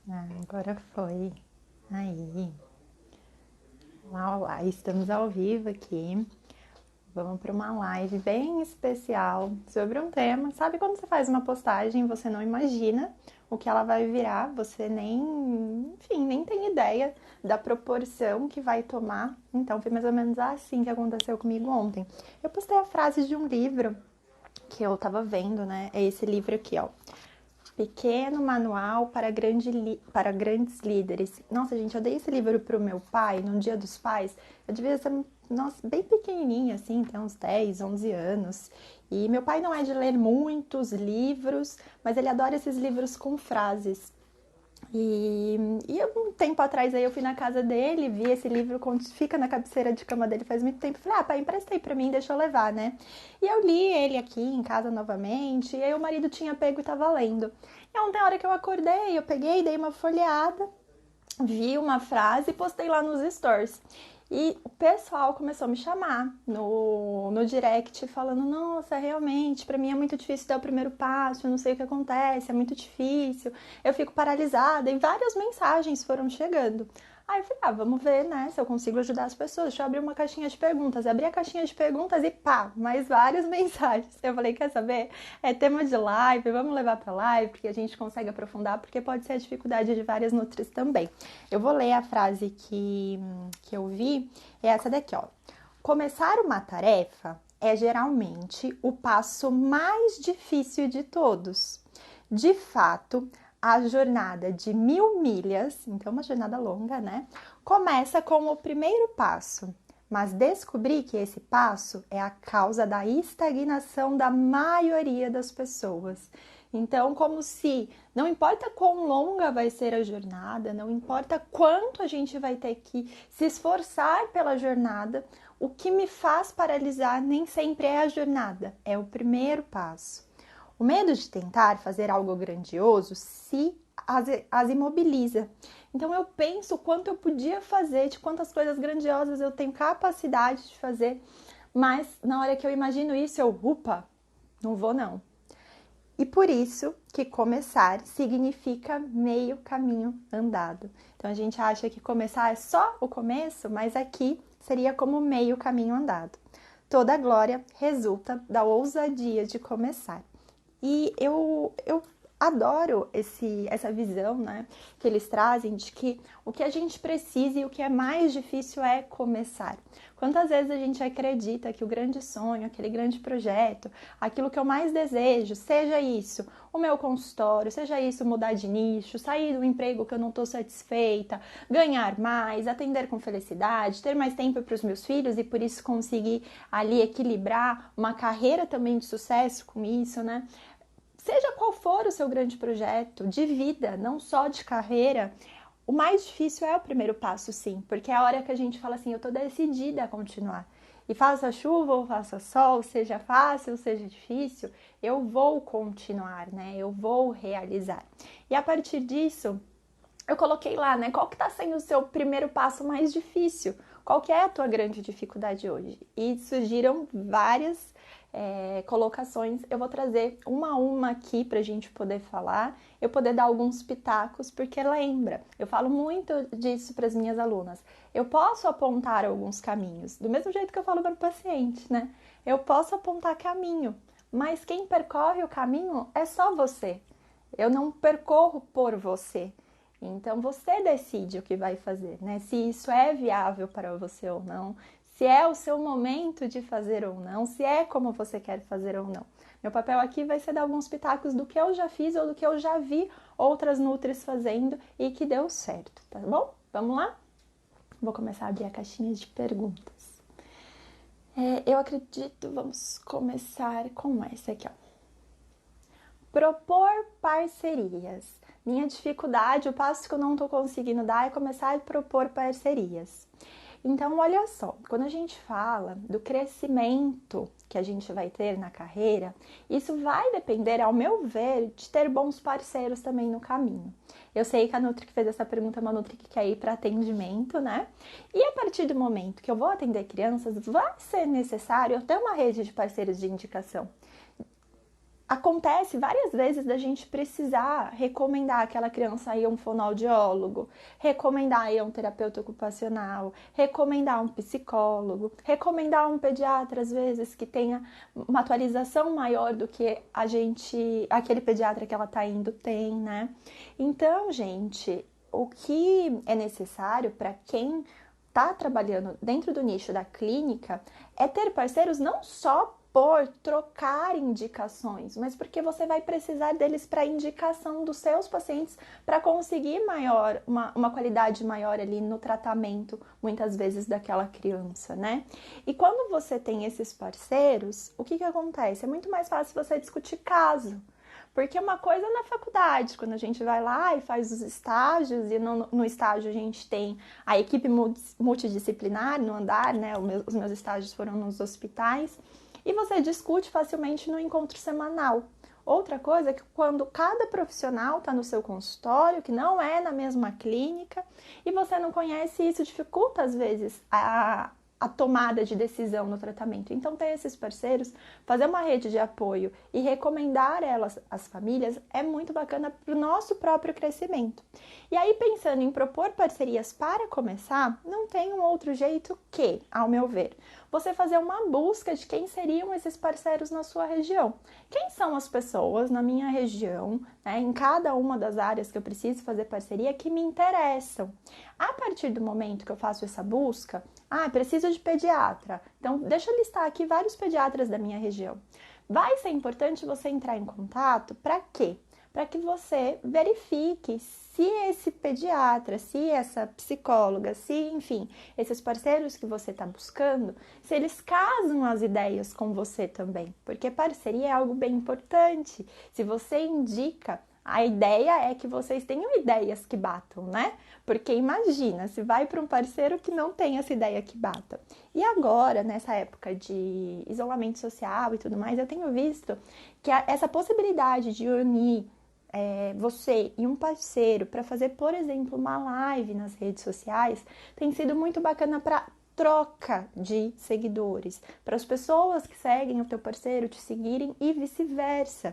Agora foi. Aí. Olá, olá. Estamos ao vivo aqui. Vamos para uma live bem especial sobre um tema. Sabe quando você faz uma postagem e você não imagina o que ela vai virar? Você nem tem ideia da proporção que vai tomar. Então foi mais ou menos assim que aconteceu comigo ontem. Eu postei a frase de um livro que eu tava vendo, né? É esse livro aqui, ó. Pequeno Manual para Grandes Líderes. Nossa, gente, eu dei esse livro pro meu pai no Dia dos Pais. Eu devia ser, nossa, bem pequenininha, assim, tem uns 10, 11 anos. E meu pai não é de ler muitos livros, mas ele adora esses livros com frases. Um tempo atrás aí eu fui na casa dele, vi esse livro quando fica na cabeceira de cama dele faz muito tempo. Falei, pai, empresta aí pra mim, deixa eu levar, né? E eu li ele aqui em casa novamente, e aí o marido tinha pego e tava lendo. E ontem, a hora que eu acordei, eu peguei, dei uma folheada, vi uma frase e postei lá nos stories. E o pessoal começou a me chamar no direct, falando: Nossa, realmente, para mim é muito difícil dar o primeiro passo, eu não sei o que acontece, é muito difícil, eu fico paralisada. E várias mensagens foram chegando. Aí eu falei: Vamos ver, né, se eu consigo ajudar as pessoas. Deixa eu abrir uma caixinha de perguntas. Abri a caixinha de perguntas e pá, mais várias mensagens. Eu falei: Quer saber? É tema de live, vamos levar para live, porque a gente consegue aprofundar, porque pode ser a dificuldade de várias nutris também. Eu vou ler a frase que eu vi, é essa daqui, ó. Começar uma tarefa é geralmente o passo mais difícil de todos. De fato, a jornada de 1000 milhas, então uma jornada longa, né? Começa com o primeiro passo, mas descobri que esse passo é a causa da estagnação da maioria das pessoas. Então, como se não importa quão longa vai ser a jornada, não importa quanto a gente vai ter que se esforçar pela jornada, o que me faz paralisar nem sempre é a jornada, é o primeiro passo. O medo de tentar fazer algo grandioso se as imobiliza. Então eu penso o quanto eu podia fazer, de quantas coisas grandiosas eu tenho capacidade de fazer, mas na hora que eu imagino isso, upa, não vou não. E por isso que começar significa meio caminho andado. Então a gente acha que começar é só o começo, mas aqui seria como meio caminho andado. Toda glória resulta da ousadia de começar. E eu adoro essa visão, né, que eles trazem de que o que a gente precisa e o que é mais difícil é começar. Quantas vezes a gente acredita que o grande sonho, aquele grande projeto, aquilo que eu mais desejo, seja isso, o meu consultório, seja isso mudar de nicho, sair do emprego que eu não estou satisfeita, ganhar mais, atender com felicidade, ter mais tempo para os meus filhos e por isso conseguir ali equilibrar uma carreira também de sucesso com isso, né? Seja qual for o seu grande projeto de vida, não só de carreira, o mais difícil é o primeiro passo, sim, porque é a hora que a gente fala assim, eu tô decidida a continuar. E faça chuva ou faça sol, seja fácil ou seja difícil, eu vou continuar, né? Eu vou realizar. E a partir disso, eu coloquei lá, né? Qual que tá sendo o seu primeiro passo mais difícil? Qual que é a tua grande dificuldade hoje? E surgiram várias colocações. Eu vou trazer uma a uma aqui pra gente poder falar, eu poder dar alguns pitacos, porque lembra, eu falo muito disso para as minhas alunas. Eu posso apontar alguns caminhos, do mesmo jeito que eu falo para o paciente, né? Eu posso apontar caminho, mas quem percorre o caminho é só você. Eu não percorro por você. Então você decide o que vai fazer, né? Se isso é viável para você ou não, se é o seu momento de fazer ou não, se é como você quer fazer ou não. Meu papel aqui vai ser dar alguns pitacos do que eu já fiz ou do que eu já vi outras nutris fazendo e que deu certo, tá bom? Vamos lá? Vou começar a abrir a caixinha de perguntas. Eu acredito, vamos começar com essa aqui, ó. Propor parcerias. Minha dificuldade, o passo que eu não estou conseguindo dar é começar a propor parcerias. Então, olha só, quando a gente fala do crescimento que a gente vai ter na carreira, isso vai depender, ao meu ver, de ter bons parceiros também no caminho. Eu sei que a Nutri que fez essa pergunta é uma Nutri que quer ir para atendimento, né? E a partir do momento que eu vou atender crianças, vai ser necessário eu ter uma rede de parceiros de indicação. Acontece várias vezes da gente precisar recomendar aquela criança a ir a um fonoaudiólogo, recomendar a ir a um terapeuta ocupacional, recomendar um psicólogo, recomendar um pediatra, às vezes, que tenha uma atualização maior do que aquele pediatra que ela está indo tem, né? Então, gente, o que é necessário para quem está trabalhando dentro do nicho da clínica é ter parceiros não só por trocar indicações, mas porque você vai precisar deles para indicação dos seus pacientes para conseguir uma qualidade maior ali no tratamento, muitas vezes, daquela criança, né? E quando você tem esses parceiros, o que acontece? É muito mais fácil você discutir caso. Porque uma coisa na faculdade, quando a gente vai lá e faz os estágios, e no estágio a gente tem a equipe multidisciplinar no andar, né? Os meus estágios foram nos hospitais, e você discute facilmente no encontro semanal. Outra coisa é que quando cada profissional está no seu consultório, que não é na mesma clínica, e você não conhece, isso dificulta às vezes a tomada de decisão no tratamento. Então, ter esses parceiros, fazer uma rede de apoio e recomendar elas às famílias é muito bacana para o nosso próprio crescimento. E aí, pensando em propor parcerias para começar, não tem um outro jeito que, ao meu ver, você fazer uma busca de quem seriam esses parceiros na sua região. Quem são as pessoas na minha região, né, em cada uma das áreas que eu preciso fazer parceria, que me interessam. A partir do momento que eu faço essa busca, preciso de pediatra. Então, deixa eu listar aqui vários pediatras da minha região. Vai ser importante você entrar em contato para quê? Para que você verifique se esse pediatra, se essa psicóloga, se, enfim, esses parceiros que você está buscando, se eles casam as ideias com você também. Porque parceria é algo bem importante. Se você indica, a ideia é que vocês tenham ideias que batam, né? Porque imagina, se vai para um parceiro que não tem essa ideia que bata. E agora, nessa época de isolamento social e tudo mais, eu tenho visto que essa possibilidade de unir você e um parceiro para fazer, por exemplo, uma live nas redes sociais, tem sido muito bacana para troca de seguidores, para as pessoas que seguem o teu parceiro te seguirem e vice-versa.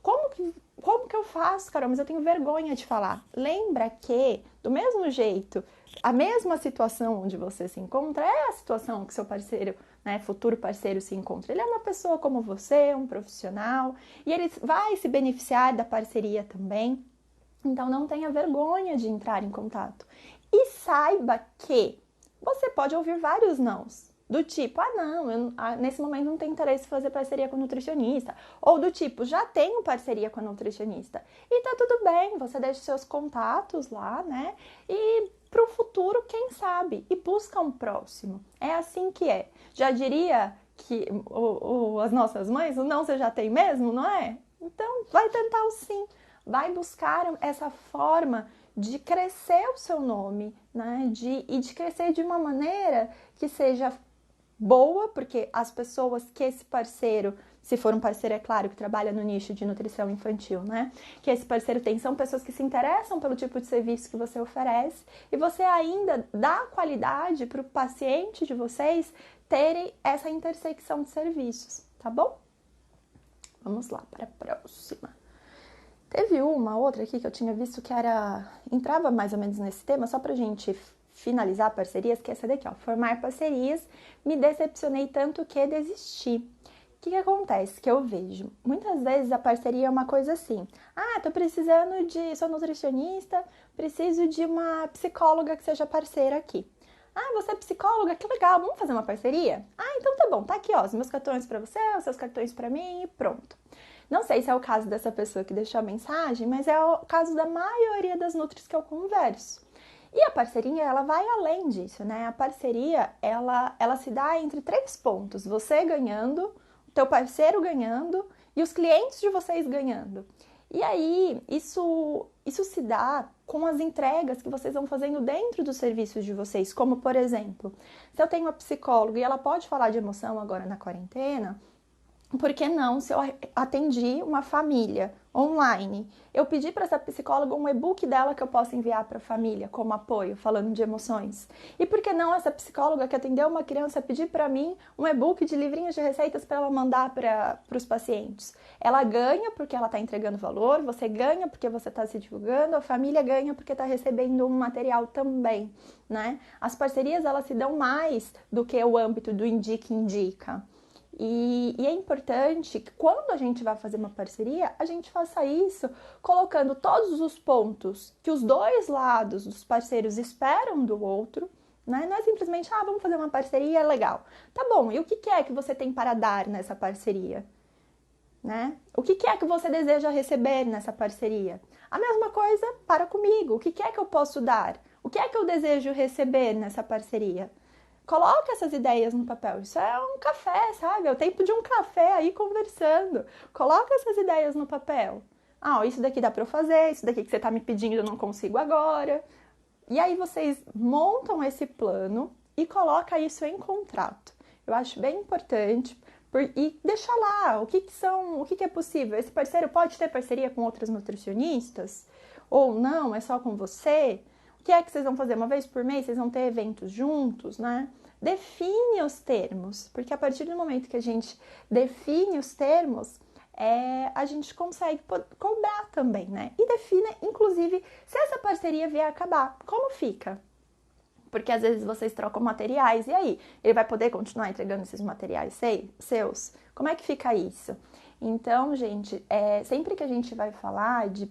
Como que eu faço, Carol? Mas eu tenho vergonha de falar. Lembra que, do mesmo jeito, a mesma situação onde você se encontra é a situação que seu parceiro, né, futuro parceiro se encontra. Ele é uma pessoa como você, um profissional, e ele vai se beneficiar da parceria também. Então, não tenha vergonha de entrar em contato. E saiba que você pode ouvir vários nãos. Do tipo, nesse momento não tenho interesse em fazer parceria com nutricionista. Ou do tipo, já tenho parceria com a nutricionista. E tá tudo bem, você deixa seus contatos lá, né? E pro futuro, quem sabe? E busca um próximo. É assim que é. Já diria que as nossas mães, o não você já tem mesmo, não é? Então, vai tentar o sim. Vai buscar essa forma de crescer o seu nome, né? E de crescer de uma maneira que seja boa, porque as pessoas que esse parceiro, se for um parceiro, é claro, que trabalha no nicho de nutrição infantil, né? Que esse parceiro tem, são pessoas que se interessam pelo tipo de serviço que você oferece e você ainda dá qualidade para o paciente de vocês terem essa intersecção de serviços, tá bom? Vamos lá para a próxima. Teve uma outra aqui que eu tinha visto que entrava mais ou menos nesse tema, só pra gente finalizar parcerias, que é essa daqui, ó. Formar parcerias, me decepcionei tanto que desisti. O que acontece? Que eu vejo, muitas vezes a parceria é uma coisa assim, sou nutricionista, preciso de uma psicóloga que seja parceira aqui. Você é psicóloga? Que legal, vamos fazer uma parceria? Então tá bom, tá aqui, ó, os meus cartões pra você, os seus cartões pra mim e pronto. Não sei se é o caso dessa pessoa que deixou a mensagem, mas é o caso da maioria das nutris que eu converso. E a parceria, ela vai além disso, né? A parceria, ela se dá entre 3 pontos. Você ganhando, o teu parceiro ganhando e os clientes de vocês ganhando. E aí, isso se dá com as entregas que vocês vão fazendo dentro dos serviços de vocês. Como, por exemplo, se eu tenho uma psicóloga e ela pode falar de emoção agora na quarentena, por que não, se eu atendi uma família online. Eu pedi para essa psicóloga um e-book dela que eu possa enviar para a família como apoio, falando de emoções. E por que não essa psicóloga que atendeu uma criança pedir para mim um e-book de livrinhos de receitas para ela mandar para os pacientes? Ela ganha porque ela está entregando valor, você ganha porque você está se divulgando, a família ganha porque está recebendo um material também, né? As parcerias, elas se dão mais do que o âmbito do indica-indica. E é importante que quando a gente vai fazer uma parceria, a gente faça isso colocando todos os pontos que os dois lados dos parceiros esperam do outro, né? Não é simplesmente, vamos fazer uma parceria, legal. Tá bom, e o que é que você tem para dar nessa parceria? Né? O que é que você deseja receber nessa parceria? A mesma coisa para comigo. O que é que eu posso dar? O que é que eu desejo receber nessa parceria? Coloca essas ideias no papel. Isso é um café, sabe? É o tempo de um café aí conversando. Coloca essas ideias no papel. Isso daqui dá para eu fazer, isso daqui que você está me pedindo eu não consigo agora. E aí vocês montam esse plano e colocam isso em contrato. Eu acho bem importante. E deixa lá o que é possível. Esse parceiro pode ter parceria com outras nutricionistas? Ou não, é só com você? O que é que vocês vão fazer? Uma vez por mês vocês vão ter eventos juntos, né? Define os termos, porque a partir do momento que a gente define os termos, a gente consegue cobrar também, né? E define, inclusive, se essa parceria vier a acabar, como fica? Porque às vezes vocês trocam materiais, e aí? Ele vai poder continuar entregando esses materiais seus? Como é que fica isso? Então, gente, sempre que a gente vai falar de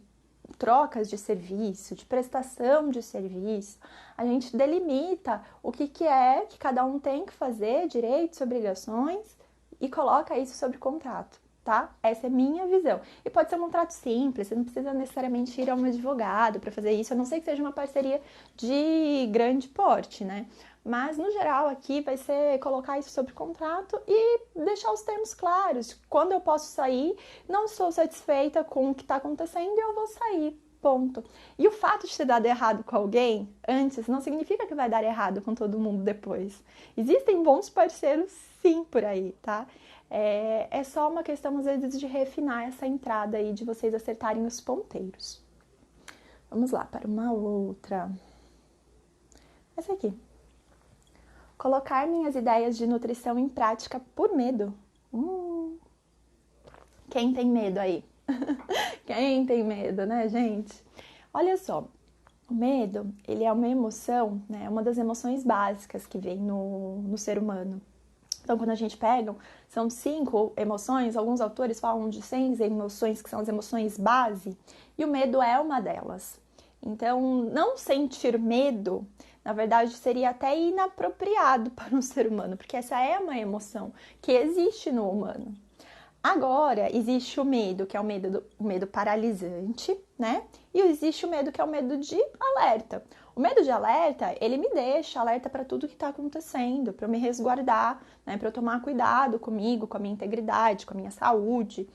trocas de serviço, de prestação de serviço, a gente delimita o que é que cada um tem que fazer, direitos e obrigações, e coloca isso sobre contrato, tá? Essa é minha visão. E pode ser um contrato simples, você não precisa necessariamente ir a um advogado para fazer isso, a não ser que seja uma parceria de grande porte, né? Mas, no geral, aqui vai ser colocar isso sobre contrato e deixar os termos claros. Quando eu posso sair, não sou satisfeita com o que está acontecendo e eu vou sair, ponto. E o fato de ter dado errado com alguém antes não significa que vai dar errado com todo mundo depois. Existem bons parceiros, sim, por aí, tá? É só uma questão, às vezes, de refinar essa entrada aí, de vocês acertarem os ponteiros. Vamos lá, para uma outra. Essa aqui. Colocar minhas ideias de nutrição em prática por medo. Quem tem medo aí? Quem tem medo, né, gente? Olha só, o medo, ele é uma emoção, né? Uma das emoções básicas que vem no ser humano. Então, quando a gente pega, são 5 emoções, alguns autores falam de 6 emoções, que são as emoções base, e o medo é uma delas. Então, não sentir medo, na verdade, seria até inapropriado para um ser humano, porque essa é uma emoção que existe no humano. Agora, existe o medo, que é o medo paralisante, né? E existe o medo, que é o medo de alerta. O medo de alerta, ele me deixa alerta para tudo que está acontecendo, para eu me resguardar, né? Para eu tomar cuidado comigo, com a minha integridade, com a minha saúde.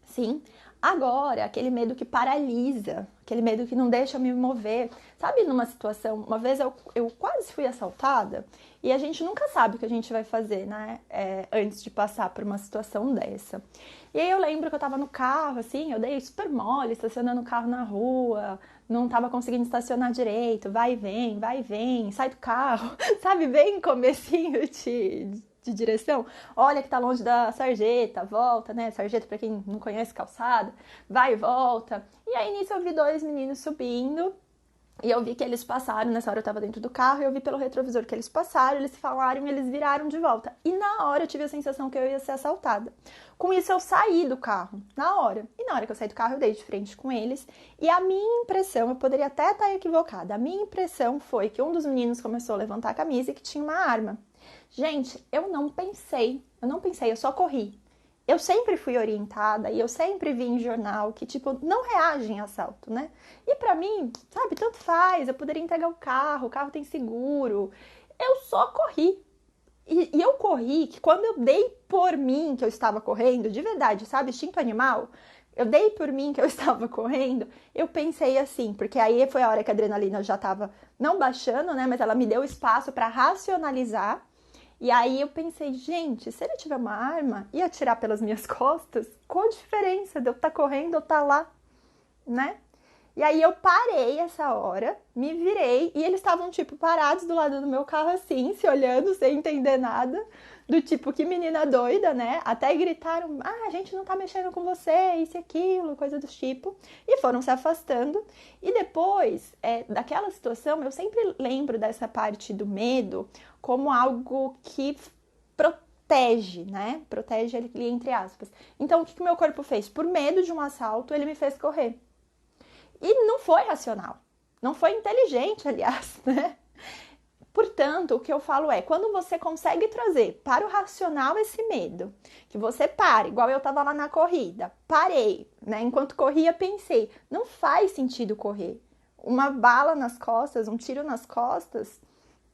Sim. Agora, aquele medo que paralisa, aquele medo que não deixa eu me mover. Sabe, numa situação, uma vez eu quase fui assaltada e a gente nunca sabe o que a gente vai fazer, né? Antes de passar por uma situação dessa. E aí eu lembro que eu tava no carro, assim, eu dei super mole, estacionando o carro na rua, não tava conseguindo estacionar direito, vai e vem, sai do carro, sabe, bem comecinho de direção, olha que tá longe da sarjeta, volta, né, sarjeta pra quem não conhece calçada, vai e volta, e aí nisso eu vi 2 meninos subindo, e eu vi que eles passaram, nessa hora eu tava dentro do carro, e eu vi pelo retrovisor que eles passaram, eles falaram e eles viraram de volta, e na hora eu tive a sensação que eu ia ser assaltada. Com isso eu saí do carro, na hora, e na hora que eu saí do carro eu dei de frente com eles, e a minha impressão, eu poderia até estar equivocada, a minha impressão foi que um dos meninos começou a levantar a camisa e que tinha uma arma. Gente, eu não pensei, eu só corri. Eu sempre fui orientada e eu sempre vi em jornal que, tipo, não reagem a assalto, né? E pra mim, sabe, tanto faz, eu poderia entregar o carro tem seguro. Eu só corri. E eu corri que quando eu dei por mim que eu estava correndo, de verdade, sabe, instinto animal, eu dei por mim que eu estava correndo, eu pensei assim, porque aí foi a hora que a adrenalina já estava não baixando, né, mas ela me deu espaço para racionalizar. E aí eu pensei, gente, se ele tiver uma arma e atirar pelas minhas costas, qual a diferença de eu estar correndo ou estar lá, né? E aí eu parei essa hora, me virei e eles estavam, tipo, parados do lado do meu carro assim, se olhando, sem entender nada. Do tipo, que menina doida, né? Até gritaram, a gente não tá mexendo com você, isso e aquilo, coisa do tipo. E foram se afastando. E depois, daquela situação, eu sempre lembro dessa parte do medo como algo que protege, né? Protege ele, entre aspas. Então, o que o meu corpo fez? Por medo de um assalto, ele me fez correr. E não foi racional. Não foi inteligente, aliás, né? Portanto, o que eu falo é, quando você consegue trazer para o racional esse medo, que você para, igual eu estava lá na corrida, parei, né? Enquanto corria, pensei, não faz sentido correr. Uma bala nas costas, um tiro nas costas,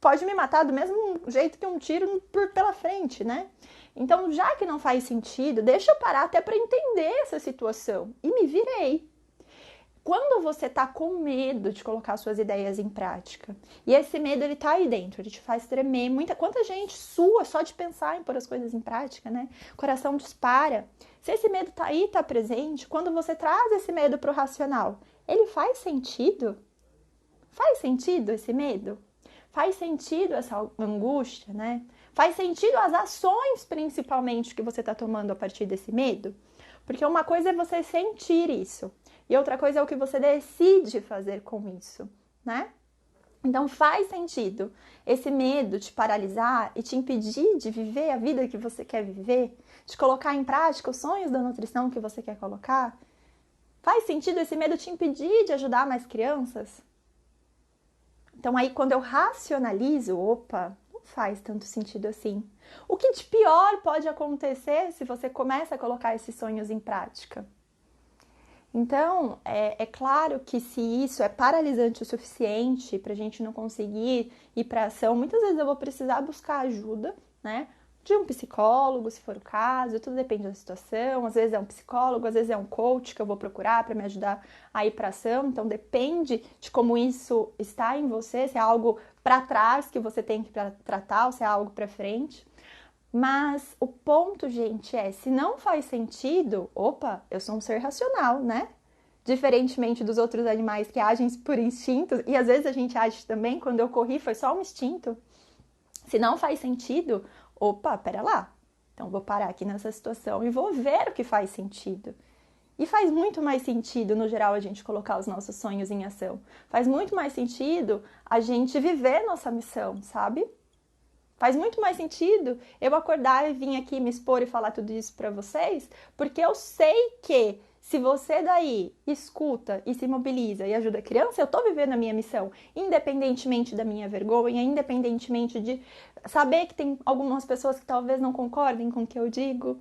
pode me matar do mesmo jeito que um tiro pela frente, né? Então, já que não faz sentido, deixa eu parar até para entender essa situação. E me virei. Quando você tá com medo de colocar suas ideias em prática, e esse medo ele tá aí dentro, ele te faz tremer, quanta gente sua só de pensar em pôr as coisas em prática, né? O coração dispara. Se esse medo tá aí, tá presente, quando você traz esse medo pro racional, ele faz sentido? Faz sentido esse medo? Faz sentido essa angústia, né? Faz sentido as ações, principalmente, que você tá tomando a partir desse medo? Porque uma coisa é você sentir isso, e outra coisa é o que você decide fazer com isso, né? Então faz sentido esse medo te paralisar e te impedir de viver a vida que você quer viver, de colocar em prática os sonhos da nutrição que você quer colocar? Faz sentido esse medo te impedir de ajudar mais crianças? Então aí quando eu racionalizo, opa, não faz tanto sentido assim. O que de pior pode acontecer se você começa a colocar esses sonhos em prática? Então, é claro que se isso é paralisante o suficiente para a gente não conseguir ir para ação, muitas vezes eu vou precisar buscar ajuda, né? De um psicólogo, se for o caso, tudo depende da situação. Às vezes é um psicólogo, às vezes é um coach que eu vou procurar para me ajudar a ir para ação. Então, depende de como isso está em você, se é algo para trás que você tem que tratar ou se é algo para frente. Mas o ponto, gente, se não faz sentido, opa, eu sou um ser racional, né? Diferentemente dos outros animais que agem por instinto, e às vezes a gente age também, quando eu corri foi só um instinto. Se não faz sentido, opa, pera lá. Então vou parar aqui nessa situação e vou ver o que faz sentido. E faz muito mais sentido, no geral, a gente colocar os nossos sonhos em ação. Faz muito mais sentido a gente viver nossa missão, sabe? Faz muito mais sentido eu acordar e vir aqui me expor e falar tudo isso para vocês, porque eu sei que se você daí escuta e se mobiliza e ajuda a criança, eu tô vivendo a minha missão, independentemente da minha vergonha, independentemente de saber que tem algumas pessoas que talvez não concordem com o que eu digo,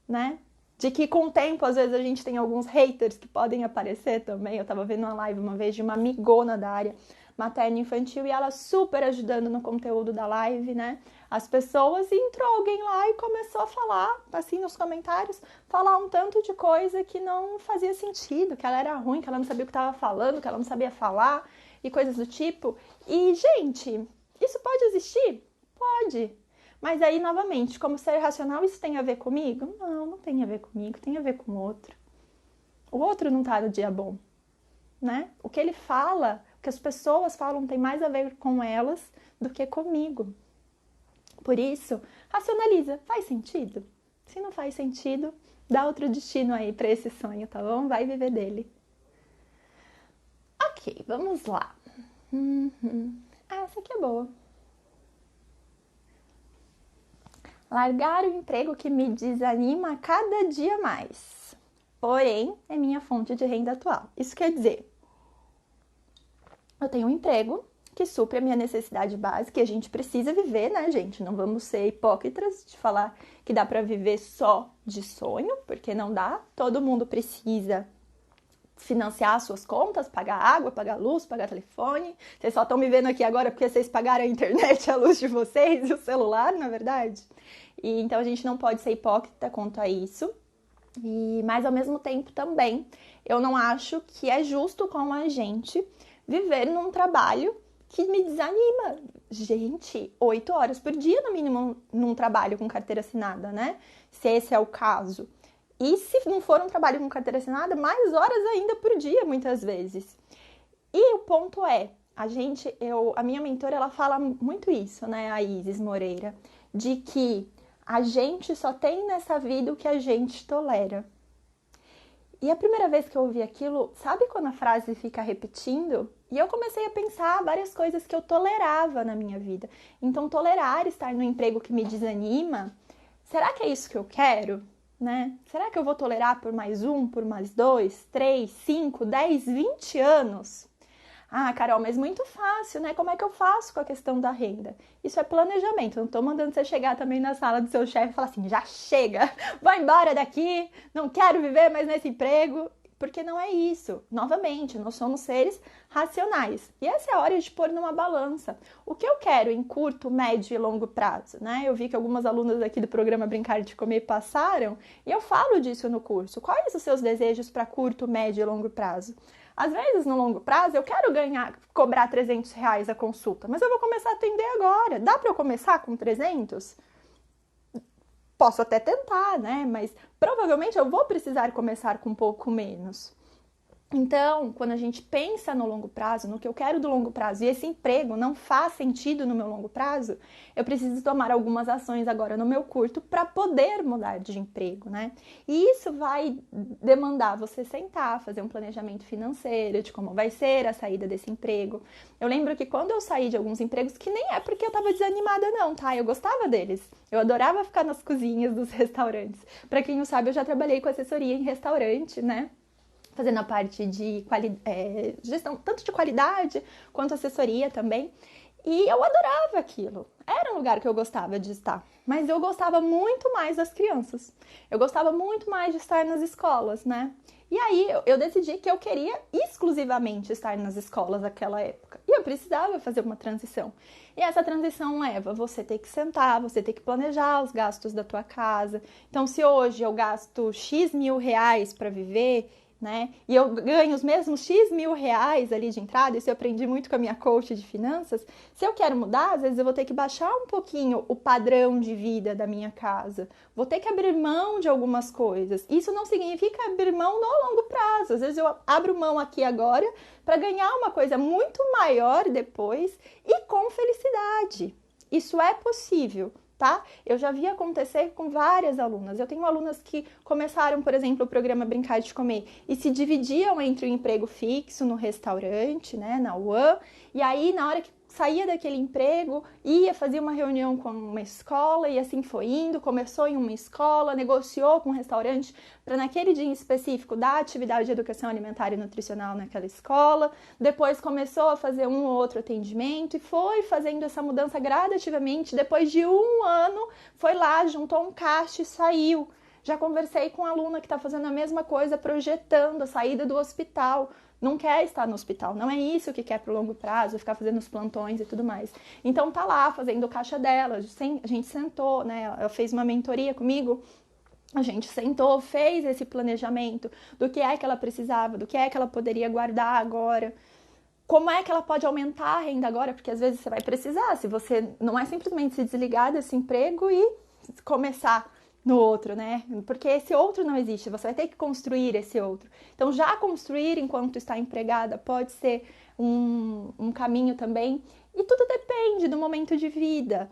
né? De que com o tempo, às vezes, a gente tem alguns haters que podem aparecer também. Eu tava vendo uma live uma vez de uma amigona da área materno infantil e ela super ajudando no conteúdo da live, né? As pessoas, e entrou alguém lá e começou a falar, assim, nos comentários, falar um tanto de coisa que não fazia sentido, que ela era ruim, que ela não sabia o que estava falando, que ela não sabia falar e coisas do tipo. E, gente, isso pode existir? Pode. Mas aí, novamente, como ser racional, isso tem a ver comigo? Não, não tem a ver comigo, tem a ver com o outro. O outro não tá no dia bom, né? O que ele fala, o que as pessoas falam tem mais a ver com elas do que comigo. Por isso, racionaliza. Faz sentido? Se não faz sentido, dá outro destino aí pra esse sonho, tá bom? Vai viver dele. Ok, vamos lá. Essa aqui é boa. Largar o emprego que me desanima cada dia mais. Porém, é minha fonte de renda atual. Isso quer dizer, eu tenho um emprego que supre a minha necessidade básica e a gente precisa viver, né, gente? Não vamos ser hipócritas de falar que dá para viver só de sonho, porque não dá. Todo mundo precisa financiar as suas contas, pagar água, pagar luz, pagar telefone. Vocês só estão me vendo aqui agora porque vocês pagaram a internet, a luz de vocês e o celular, na verdade. E então a gente não pode ser hipócrita quanto a isso. Mas ao mesmo tempo também, eu não acho que é justo com a gente viver num trabalho que me desanima. Gente, 8 horas por dia no mínimo num trabalho com carteira assinada, né? Se esse é o caso. E se não for um trabalho com carteira assinada, mais horas ainda por dia, muitas vezes. E o ponto é, a minha mentora, ela fala muito isso, né, a Isis Moreira, de que a gente só tem nessa vida o que a gente tolera. E a primeira vez que eu ouvi aquilo, sabe quando a frase fica repetindo? E eu comecei a pensar várias coisas que eu tolerava na minha vida. Então, tolerar estar no emprego que me desanima, será que é isso que eu quero? Né? Será que eu vou tolerar por mais 1, por mais 2, 3, 5, 10, 20 anos? Ah, Carol, mas muito fácil, né? Como é que eu faço com a questão da renda? Isso é planejamento. Eu não tô mandando você chegar também na sala do seu chefe e falar assim, já chega, vai embora daqui, não quero viver mais nesse emprego. Porque não é isso. Novamente, nós somos seres racionais. E essa é a hora de pôr numa balança. O que eu quero em curto, médio e longo prazo, né? Eu vi que algumas alunas aqui do programa Brincar de Comer passaram e eu falo disso no curso. Quais os seus desejos para curto, médio e longo prazo? Às vezes, no longo prazo, eu quero cobrar R$300 a consulta, mas eu vou começar a atender agora. Dá para eu começar com 300? Posso até tentar, né? Mas provavelmente eu vou precisar começar com um pouco menos. Então, quando a gente pensa no longo prazo, no que eu quero do longo prazo, e esse emprego não faz sentido no meu longo prazo, eu preciso tomar algumas ações agora no meu curto para poder mudar de emprego, né? E isso vai demandar você sentar, fazer um planejamento financeiro de como vai ser a saída desse emprego. Eu lembro que quando eu saí de alguns empregos, que nem é porque eu estava desanimada não, tá? Eu gostava deles. Eu adorava ficar nas cozinhas dos restaurantes. Para quem não sabe, eu já trabalhei com assessoria em restaurante, né? Fazendo a parte de gestão, tanto de qualidade quanto assessoria também. E eu adorava aquilo. Era um lugar que eu gostava de estar. Mas eu gostava muito mais das crianças. Eu gostava muito mais de estar nas escolas, né? E aí eu decidi que eu queria exclusivamente estar nas escolas naquela época. E eu precisava fazer uma transição. E essa transição leva você ter que sentar, você ter que planejar os gastos da tua casa. Então, se hoje eu gasto X mil reais para viver, né? E eu ganho os mesmos X mil reais ali de entrada, isso eu aprendi muito com a minha coach de finanças. Se eu quero mudar, às vezes eu vou ter que baixar um pouquinho o padrão de vida da minha casa. Vou ter que abrir mão de algumas coisas. Isso não significa abrir mão no longo prazo. Às vezes eu abro mão aqui agora para ganhar uma coisa muito maior depois e com felicidade. Isso é possível. Tá? Eu já vi acontecer com várias alunas. Eu tenho alunas que começaram, por exemplo, o programa Brincar de Comer e se dividiam entre o emprego fixo no restaurante, né, na UAM, e aí na hora que saía daquele emprego, ia fazer uma reunião com uma escola e assim foi indo, começou em uma escola, negociou com um restaurante para naquele dia em específico dar atividade de educação alimentar e nutricional naquela escola, depois começou a fazer um ou outro atendimento e foi fazendo essa mudança gradativamente, depois de 1 ano, foi lá, juntou um caixa e saiu. Já conversei com uma aluna que está fazendo a mesma coisa, projetando a saída do hospital. Não quer estar no hospital, não é isso que quer pro longo prazo, ficar fazendo os plantões e tudo mais. Então tá lá fazendo o caixa dela, a gente sentou, né? Ela fez uma mentoria comigo, a gente sentou, fez esse planejamento do que é que ela precisava, do que é que ela poderia guardar agora. Como é que ela pode aumentar a renda agora? Porque às vezes você vai precisar, se você não é simplesmente se desligar desse emprego e começar no outro, né? Porque esse outro não existe, você vai ter que construir esse outro. Então, já construir enquanto está empregada pode ser um caminho também. E tudo depende do momento de vida.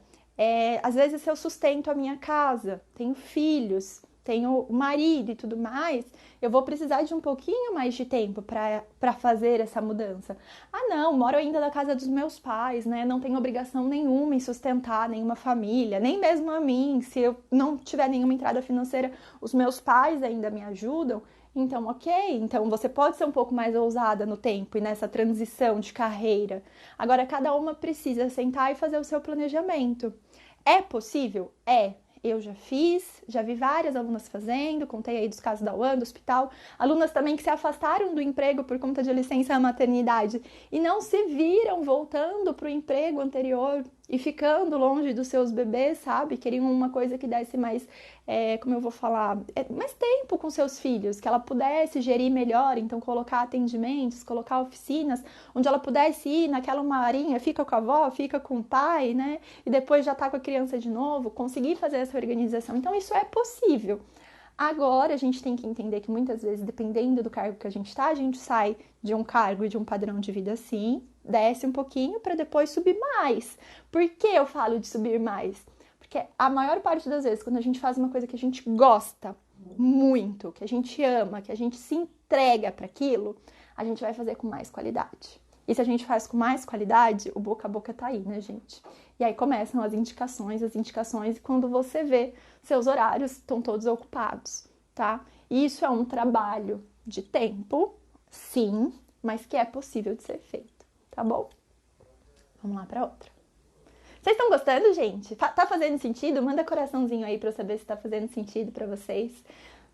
Às vezes, se eu sustento a minha casa, tenho filhos, tenho o marido e tudo mais, eu vou precisar de um pouquinho mais de tempo para fazer essa mudança. Ah, não, moro ainda na casa dos meus pais, né? Não tenho obrigação nenhuma em sustentar nenhuma família, nem mesmo a mim. Se eu não tiver nenhuma entrada financeira, os meus pais ainda me ajudam. Então, ok. Então, você pode ser um pouco mais ousada no tempo e nessa transição de carreira. Agora, cada uma precisa sentar e fazer o seu planejamento. É possível? É. Eu já fiz, já vi várias alunas fazendo, contei aí dos casos da UAM, do hospital, alunas também que se afastaram do emprego por conta de licença maternidade e não se viram voltando para o emprego anterior e ficando longe dos seus bebês, sabe? Queriam uma coisa que desse mais, como eu vou falar, mais tempo com seus filhos, que ela pudesse gerir melhor, então colocar atendimentos, colocar oficinas, onde ela pudesse ir naquela uma horinha, fica com a avó, fica com o pai, né? E depois já tá com a criança de novo, conseguir fazer essa organização. Então isso é possível. Agora, a gente tem que entender que muitas vezes, dependendo do cargo que a gente tá, a gente sai de um cargo e de um padrão de vida assim, desce um pouquinho para depois subir mais. Por que eu falo de subir mais? Porque a maior parte das vezes, quando a gente faz uma coisa que a gente gosta muito, que a gente ama, que a gente se entrega para aquilo, a gente vai fazer com mais qualidade. E se a gente faz com mais qualidade, o boca a boca tá aí, né, gente? E aí começam as indicações, e quando você vê, seus horários estão todos ocupados, tá? E isso é um trabalho de tempo, sim, mas que é possível de ser feito, tá bom? Vamos lá para outra. Vocês estão gostando, gente? Tá fazendo sentido? Manda coraçãozinho aí para eu saber se tá fazendo sentido para vocês.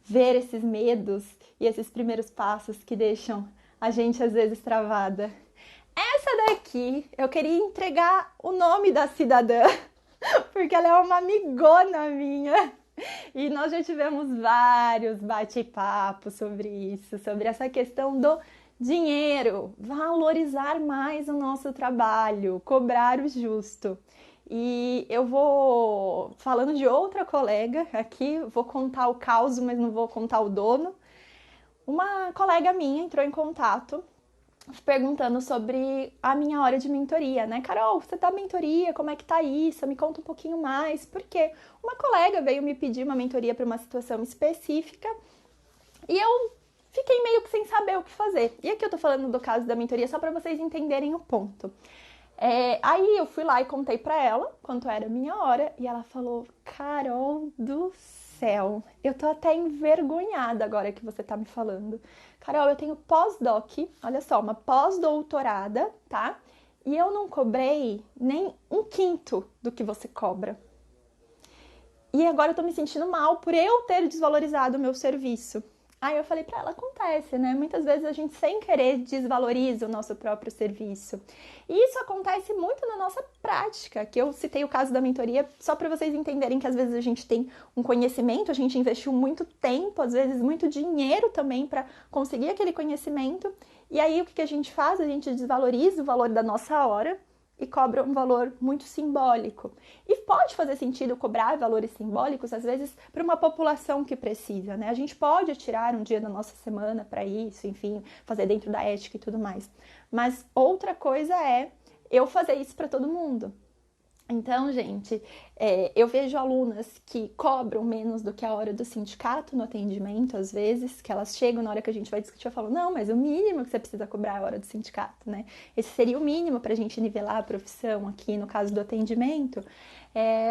Ver esses medos e esses primeiros passos que deixam a gente às vezes travada. Essa daqui, eu queria entregar o nome da cidadã, porque ela é uma amigona minha. E nós já tivemos vários bate-papos sobre isso, sobre essa questão do dinheiro, valorizar mais o nosso trabalho, cobrar o justo. E eu vou falando de outra colega aqui, vou contar o caos, mas não vou contar o dono. Uma colega minha entrou em contato perguntando sobre a minha hora de mentoria, né? Carol, você tá mentoria? Como é que tá isso? Me conta um pouquinho mais. Porque uma colega veio me pedir uma mentoria para uma situação específica e eu fiquei meio que sem saber o que fazer. E aqui eu tô falando do caso da mentoria só para vocês entenderem o ponto. Aí eu fui lá e contei pra ela quanto era a minha hora e ela falou: Carol do céu, eu tô até envergonhada agora que você tá me falando. Carol, eu tenho pós-doc, olha só, uma pós-doutorada, tá? E eu não cobrei nem 1/5 do que você cobra. E agora eu tô me sentindo mal por eu ter desvalorizado o meu serviço. Aí eu falei pra ela, acontece, né? Muitas vezes a gente sem querer desvaloriza o nosso próprio serviço. E isso acontece muito na nossa prática, que eu citei o caso da mentoria só para vocês entenderem que às vezes a gente tem um conhecimento, a gente investiu muito tempo, às vezes muito dinheiro também para conseguir aquele conhecimento. E aí o que a gente faz? A gente desvaloriza o valor da nossa hora e cobra um valor muito simbólico. E pode fazer sentido cobrar valores simbólicos, às vezes, para uma população que precisa, né? A gente pode tirar um dia da nossa semana para isso, enfim, fazer dentro da ética e tudo mais. Mas outra coisa é eu fazer isso para todo mundo. Então, gente, eu vejo alunas que cobram menos do que a hora do sindicato no atendimento, às vezes, que elas chegam na hora que a gente vai discutir, eu falo, não, mas o mínimo que você precisa cobrar é a hora do sindicato, né? Esse seria o mínimo para a gente nivelar a profissão aqui, no caso do atendimento.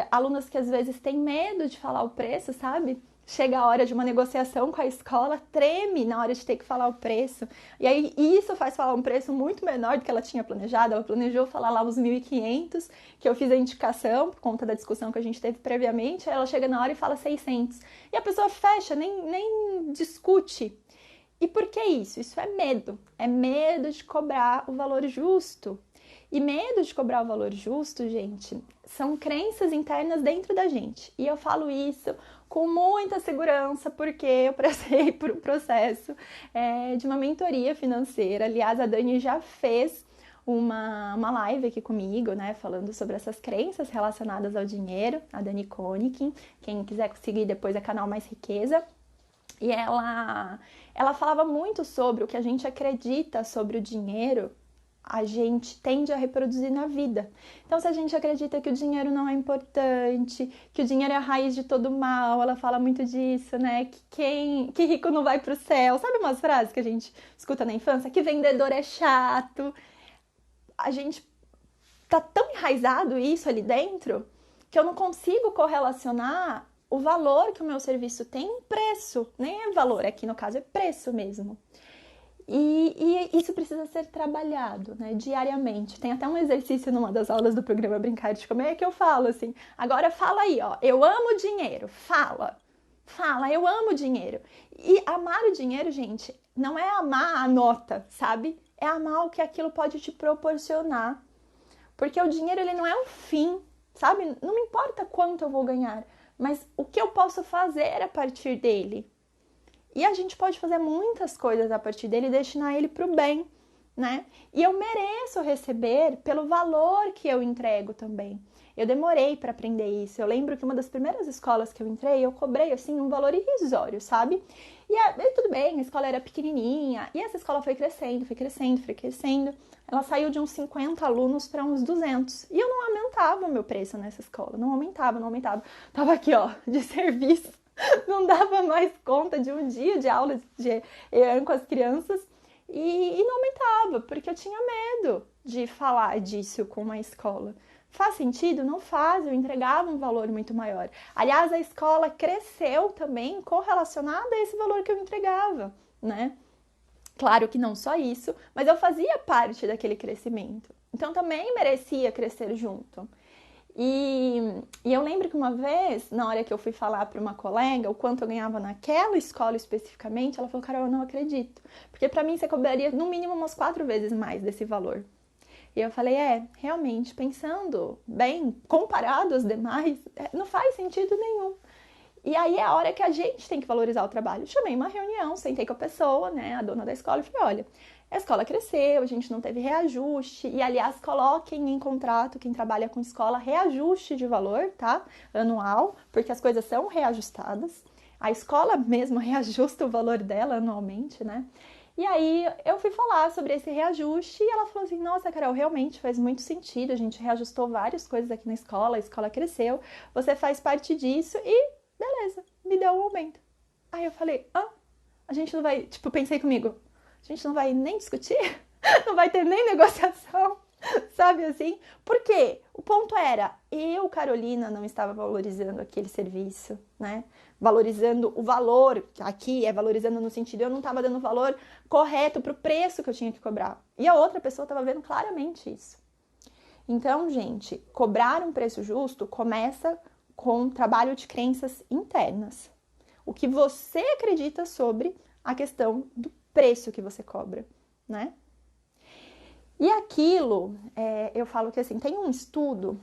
Alunas que às vezes têm medo de falar o preço, sabe? Chega a hora de uma negociação com a escola, treme na hora de ter que falar o preço. E aí isso faz falar um preço muito menor do que ela tinha planejado. Ela planejou falar lá os 1.500, que eu fiz a indicação por conta da discussão que a gente teve previamente. Aí ela chega na hora e fala 600. E a pessoa fecha, nem discute. E por que isso? Isso é medo. É medo de cobrar o valor justo. E medo de cobrar o valor justo, gente, são crenças internas dentro da gente. E eu falo isso com muita segurança, porque eu passei por um processo de uma mentoria financeira. Aliás, a Dani já fez uma live aqui comigo, né, falando sobre essas crenças relacionadas ao dinheiro, a Dani Koenig. Quem quiser seguir depois é Canal Mais Riqueza. E ela falava muito sobre o que a gente acredita sobre o dinheiro, a gente tende a reproduzir na vida. Então, se a gente acredita que o dinheiro não é importante, que o dinheiro é a raiz de todo mal, ela fala muito disso, né? Que rico não vai pro céu. Sabe umas frases que a gente escuta na infância? Que vendedor é chato. A gente tá tão enraizado isso ali dentro que eu não consigo correlacionar o valor que o meu serviço tem em preço. Nem é valor, aqui no caso é preço mesmo. E isso precisa ser trabalhado, né, diariamente. Tem até um exercício numa das aulas do programa Brincar de Comer que eu falo assim, agora fala aí, ó, eu amo dinheiro, fala, eu amo dinheiro. E amar o dinheiro, gente, não é amar a nota, sabe? É amar o que aquilo pode te proporcionar. Porque o dinheiro, ele não é um fim, sabe? Não me importa quanto eu vou ganhar, mas o que eu posso fazer a partir dele. E a gente pode fazer muitas coisas a partir dele e destinar ele para o bem, né? E eu mereço receber pelo valor que eu entrego também. Eu demorei para aprender isso. Eu lembro que uma das primeiras escolas que eu entrei, eu cobrei, assim, um valor irrisório, sabe? E tudo bem, a escola era pequenininha, e essa escola foi crescendo, foi crescendo, foi crescendo. Ela saiu de uns 50 alunos para uns 200. E eu não aumentava o meu preço nessa escola, não aumentava, não aumentava. Tava aqui, ó, de serviço. Não dava mais conta de um dia de aula com as crianças e não aumentava, porque eu tinha medo de falar disso com uma escola. Faz sentido? Não faz, eu entregava um valor muito maior. Aliás, a escola cresceu também correlacionada a esse valor que eu entregava, né? Claro que não só isso, mas eu fazia parte daquele crescimento. Então também merecia crescer junto. E eu lembro que uma vez, na hora que eu fui falar para uma colega o quanto eu ganhava naquela escola especificamente, ela falou, Carol, eu não acredito. Porque para mim você cobraria no mínimo umas 4 vezes mais desse valor. E eu falei, realmente, pensando bem, comparado aos demais, não faz sentido nenhum. E aí é a hora que a gente tem que valorizar o trabalho. Chamei uma reunião, sentei com a pessoa, né, a dona da escola, e falei, olha, a escola cresceu, a gente não teve reajuste, e aliás, coloquem em contrato, quem trabalha com escola, reajuste de valor, tá? Anual, porque as coisas são reajustadas. A escola mesmo reajusta o valor dela anualmente, né? E aí eu fui falar sobre esse reajuste e ela falou assim, nossa, Carol, realmente faz muito sentido, a gente reajustou várias coisas aqui na escola, a escola cresceu, você faz parte disso e beleza, me deu um aumento. Aí eu falei, a gente não vai, tipo, pensei comigo, a gente não vai nem discutir, não vai ter nem negociação, sabe assim? Por quê? O ponto era, eu, Carolina, não estava valorizando aquele serviço, né? Valorizando o valor, aqui é valorizando no sentido, eu não estava dando o valor correto para o preço que eu tinha que cobrar. E a outra pessoa estava vendo claramente isso. Então, gente, cobrar um preço justo começa com trabalho de crenças internas. O que você acredita sobre a questão do preço que você cobra, né? E aquilo, eu falo que assim, tem um estudo,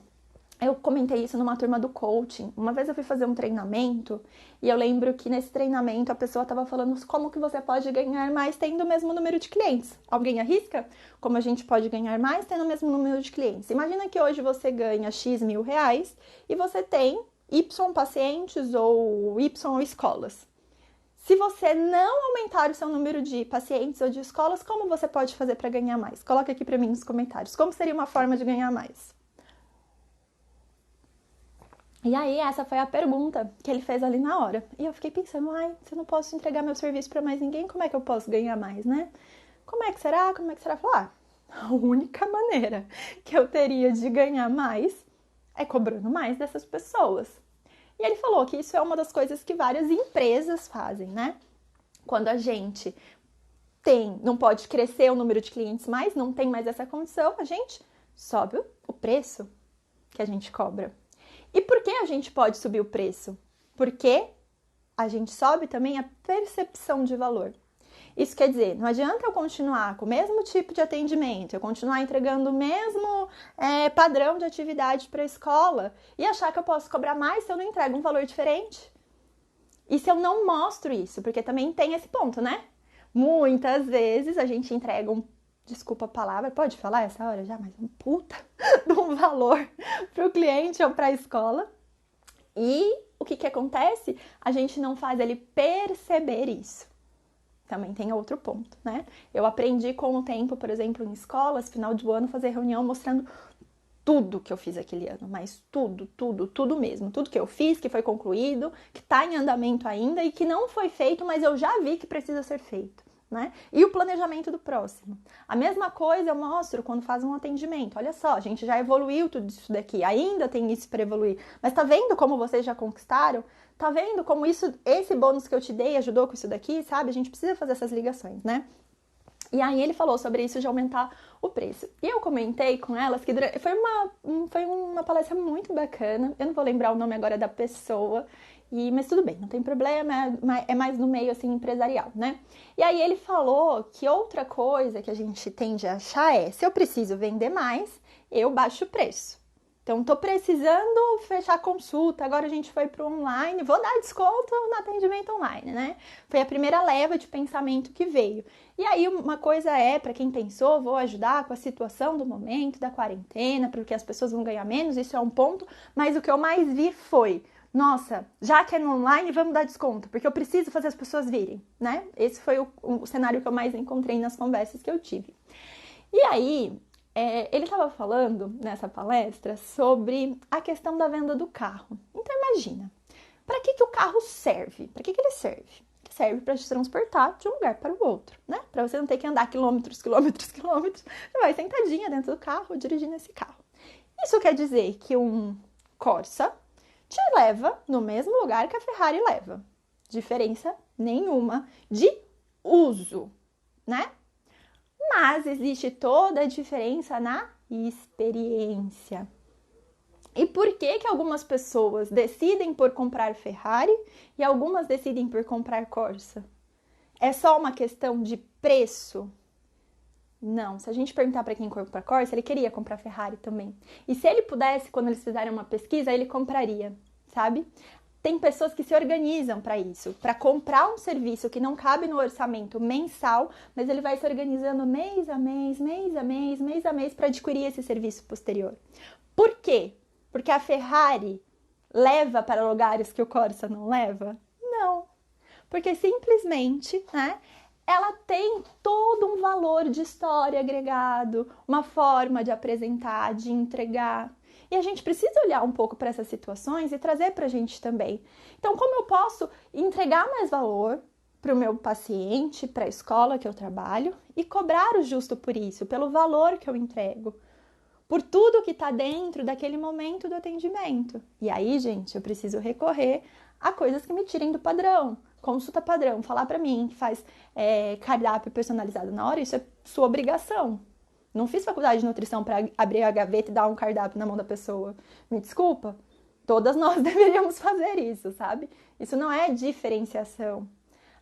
eu comentei isso numa turma do coaching. Uma vez eu fui fazer um treinamento e eu lembro que nesse treinamento a pessoa estava falando como que você pode ganhar mais tendo o mesmo número de clientes. Alguém arrisca? Como a gente pode ganhar mais tendo o mesmo número de clientes? Imagina que hoje você ganha X mil reais e você tem Y pacientes ou Y escolas. Se você não aumentar o seu número de pacientes ou de escolas, como você pode fazer para ganhar mais? Coloca aqui para mim nos comentários. Como seria uma forma de ganhar mais? E aí, essa foi a pergunta que ele fez ali na hora. E eu fiquei pensando, se eu não posso entregar meu serviço para mais ninguém, como é que eu posso ganhar mais, né? Como é que será? Como é que será? Falar, a única maneira que eu teria de ganhar mais é cobrando mais dessas pessoas. E ele falou que isso é uma das coisas que várias empresas fazem, né? Quando a gente não pode crescer o número de clientes mais, não tem mais essa condição, a gente sobe o preço que a gente cobra. E por que a gente pode subir o preço? Porque a gente sobe também a percepção de valor. Isso quer dizer, não adianta eu continuar com o mesmo tipo de atendimento, eu continuar entregando o mesmo padrão de atividade para a escola e achar que eu posso cobrar mais se eu não entrego um valor diferente. E se eu não mostro isso, porque também tem esse ponto, né? Muitas vezes a gente entrega desculpa a palavra, pode falar essa hora já, mas um puta de um valor para o cliente ou para a escola. E o que acontece? A gente não faz ele perceber isso. Também tem outro ponto, né? Eu aprendi com o tempo, por exemplo, em escolas, final do ano, fazer reunião mostrando tudo que eu fiz aquele ano, mas tudo mesmo. Tudo que eu fiz, que foi concluído, que está em andamento ainda e que não foi feito, mas eu já vi que precisa ser feito. Né? E o planejamento do próximo. A mesma coisa eu mostro quando faz um atendimento. Olha só, a gente já evoluiu tudo isso daqui, ainda tem isso para evoluir. Mas tá vendo como vocês já conquistaram? Tá vendo como esse bônus que eu te dei ajudou com isso daqui, sabe? A gente precisa fazer essas ligações, né? E aí ele falou sobre isso de aumentar o preço. E eu comentei com elas que foi uma palestra muito bacana. Eu não vou lembrar o nome agora da pessoa Mas tudo bem, não tem problema, é mais no meio assim empresarial, né? E aí ele falou que outra coisa que a gente tende a achar é, se eu preciso vender mais, eu baixo o preço. Então, tô precisando fechar consulta, agora a gente foi para o online, vou dar desconto no atendimento online, né? Foi a primeira leva de pensamento que veio. E aí, uma coisa é, para quem pensou, vou ajudar com a situação do momento, da quarentena, porque as pessoas vão ganhar menos, isso é um ponto, mas o que eu mais vi foi, nossa, já que é no online, vamos dar desconto, porque eu preciso fazer as pessoas virem, né? Esse foi o cenário que eu mais encontrei nas conversas que eu tive. E aí, ele estava falando nessa palestra sobre a questão da venda do carro. Então imagina, para que o carro serve? Para que ele serve? Ele serve para te transportar de um lugar para o outro, né? Para você não ter que andar quilômetros, você vai sentadinha dentro do carro, dirigindo esse carro. Isso quer dizer que um Corsa te leva no mesmo lugar que a Ferrari leva. Diferença nenhuma de uso, né? Mas existe toda a diferença na experiência. E por que algumas pessoas decidem por comprar Ferrari e algumas decidem por comprar Corsa? É só uma questão de preço? Não, se a gente perguntar para quem compra Corsa, ele queria comprar Ferrari também. E se ele pudesse, quando eles fizerem uma pesquisa, ele compraria, sabe? Tem pessoas que se organizam para isso, para comprar um serviço que não cabe no orçamento mensal, mas ele vai se organizando mês a mês para adquirir esse serviço posterior. Por quê? Porque a Ferrari leva para lugares que o Corsa não leva? Não. Porque simplesmente, né, ela tem todo um valor de história agregado, uma forma de apresentar, de entregar. E a gente precisa olhar um pouco para essas situações e trazer para a gente também. Então, como eu posso entregar mais valor para o meu paciente, para a escola que eu trabalho e cobrar o justo por isso, pelo valor que eu entrego, por tudo que está dentro daquele momento do atendimento. E aí, gente, eu preciso recorrer a coisas que me tirem do padrão. Consulta padrão, falar para mim que faz cardápio personalizado na hora, isso é sua obrigação. Não fiz faculdade de nutrição para abrir a gaveta e dar um cardápio na mão da pessoa. Me desculpa, todas nós deveríamos fazer isso, sabe? Isso não é diferenciação.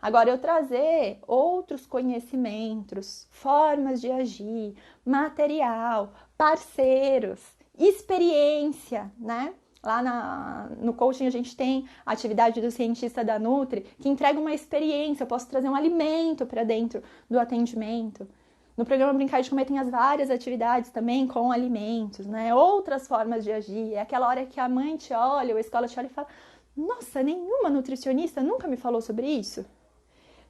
Agora, eu trazer outros conhecimentos, formas de agir, material, parceiros, experiência, né? Lá no coaching a gente tem a atividade do cientista da Nutri, que entrega uma experiência, eu posso trazer um alimento para dentro do atendimento. No programa Brincar de Comer tem as várias atividades também com alimentos, né? Outras formas de agir. É aquela hora que a mãe te olha, ou a escola te olha e fala, nossa, nenhuma nutricionista nunca me falou sobre isso.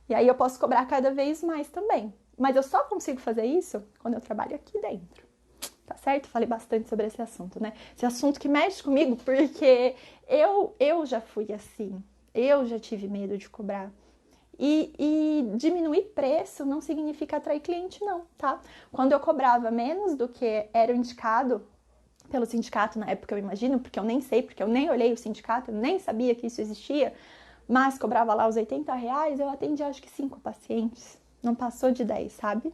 E aí eu posso cobrar cada vez mais também. Mas eu só consigo fazer isso quando eu trabalho aqui dentro. Tá certo? Falei bastante sobre esse assunto, né? Esse assunto que mexe comigo, porque eu já fui assim. Eu já tive medo de cobrar. E diminuir preço não significa atrair cliente, não, tá? Quando eu cobrava menos do que era o indicado pelo sindicato na época, eu imagino, porque eu nem sei, porque eu nem olhei o sindicato, eu nem sabia que isso existia, mas cobrava lá os R$80, eu atendi acho que 5 pacientes, não passou de 10, sabe?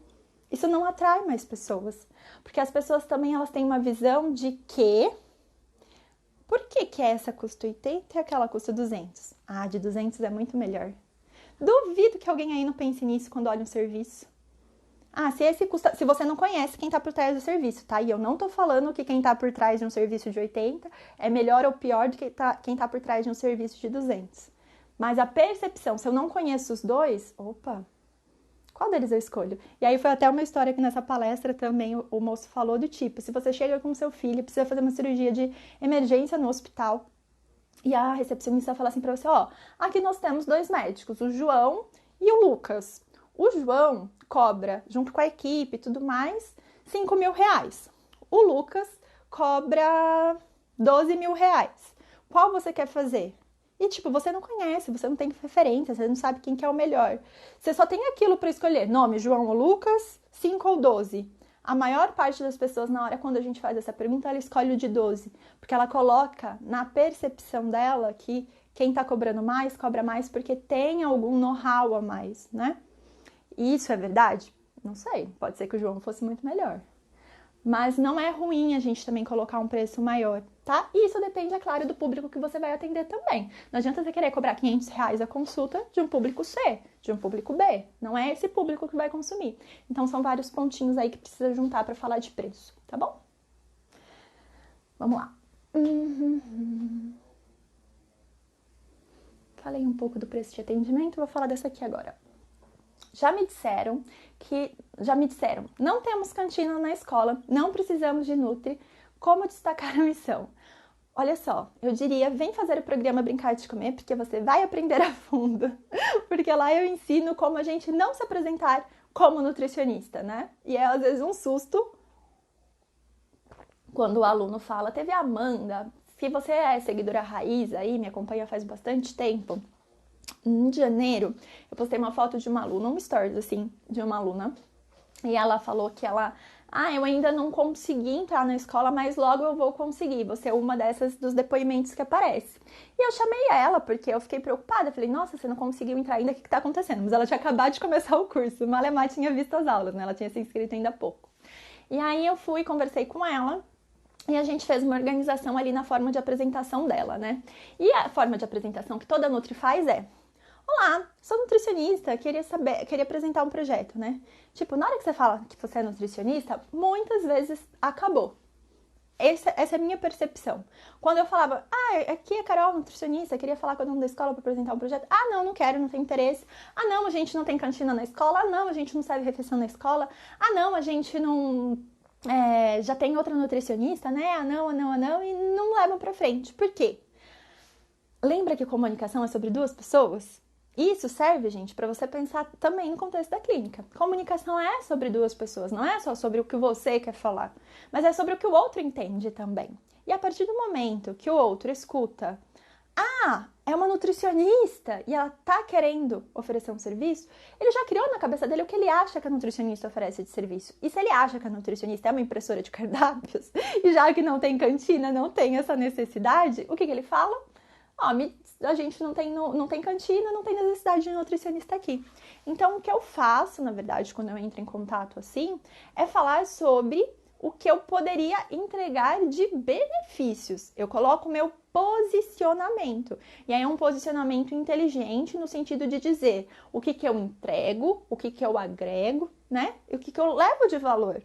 Isso não atrai mais pessoas, porque as pessoas também elas têm uma visão de que por que essa custa 80 e aquela custa 200? Ah, de 200 é muito melhor. Duvido que alguém aí não pense nisso quando olha um serviço. Ah, se você não conhece quem tá por trás do serviço, tá? E eu não tô falando que quem tá por trás de um serviço de 80 é melhor ou pior do que quem tá por trás de um serviço de 200. Mas a percepção, se eu não conheço os dois, opa, qual deles eu escolho? E aí foi até uma história que nessa palestra também o moço falou do tipo, se você chega com seu filho, precisa fazer uma cirurgia de emergência no hospital, e a recepcionista fala assim pra você, ó, aqui nós temos 2 médicos, o João e o Lucas. O João cobra, junto com a equipe e tudo mais, R$5.000. O Lucas cobra R$12.000. Qual você quer fazer? E, tipo, você não conhece, você não tem referência, você não sabe quem que é o melhor. Você só tem aquilo para escolher, nome, João ou Lucas, 5 ou 12. A maior parte das pessoas, na hora quando a gente faz essa pergunta, ela escolhe o de 12, porque ela coloca na percepção dela que quem tá cobrando mais, cobra mais porque tem algum know-how a mais, né? E isso é verdade? Não sei, pode ser que o João fosse muito melhor. Mas não é ruim a gente também colocar um preço maior, tá? E isso depende, é claro, do público que você vai atender também. Não adianta você querer cobrar R$ 500 a consulta de um público C, de um público B. Não é esse público que vai consumir. Então, são vários pontinhos aí que precisa juntar para falar de preço, tá bom? Vamos lá. Falei um pouco do preço de atendimento, vou falar dessa aqui agora. Já me disseram, não temos cantina na escola, não precisamos de Nutri, como destacar a missão? Olha só, eu diria, vem fazer o programa Brincar de Comer, porque você vai aprender a fundo, porque lá eu ensino como a gente não se apresentar como nutricionista, né? E é às vezes um susto quando o aluno fala, teve a Amanda, se você é seguidora raiz aí, me acompanha faz bastante tempo, em janeiro, eu postei uma foto de uma aluna, um stories assim, de uma aluna, e ela falou que eu ainda não consegui entrar na escola, mas logo eu vou conseguir, vou ser uma dessas dos depoimentos que aparece. E eu chamei ela, porque eu fiquei preocupada, falei, nossa, você não conseguiu entrar ainda, o que tá acontecendo? Mas ela tinha acabado de começar o curso, Malemar tinha visto as aulas, né? Ela tinha se inscrito ainda há pouco. E aí eu fui, conversei com ela, e a gente fez uma organização ali na forma de apresentação dela, né? E a forma de apresentação que toda Nutri faz é: olá, sou nutricionista, queria apresentar um projeto, né? Tipo, na hora que você fala que você é nutricionista, muitas vezes acabou. Essa é a minha percepção. Quando eu falava, aqui é Carol, nutricionista, queria falar com o dono da escola para apresentar um projeto. Não quero, não tenho interesse. Não, a gente não tem cantina na escola. Não, a gente não serve refeição na escola. Não, a gente não... já tem outra nutricionista, né? Não, e não levam pra frente. Por quê? Lembra que comunicação é sobre duas pessoas? Isso serve, gente, para você pensar também no contexto da clínica. Comunicação é sobre duas pessoas, não é só sobre o que você quer falar, mas é sobre o que o outro entende também. E a partir do momento que o outro escuta, é uma nutricionista e ela tá querendo oferecer um serviço, ele já criou na cabeça dele o que ele acha que a nutricionista oferece de serviço. E se ele acha que a nutricionista é uma impressora de cardápios, e já que não tem cantina, não tem essa necessidade, o que ele fala? A gente não tem cantina, não tem necessidade de nutricionista aqui. Então, o que eu faço, na verdade, quando eu entro em contato assim, é falar sobre o que eu poderia entregar de benefícios. Eu coloco o meu posicionamento. E aí é um posicionamento inteligente no sentido de dizer o que eu entrego, o que eu agrego, né? E o que eu levo de valor.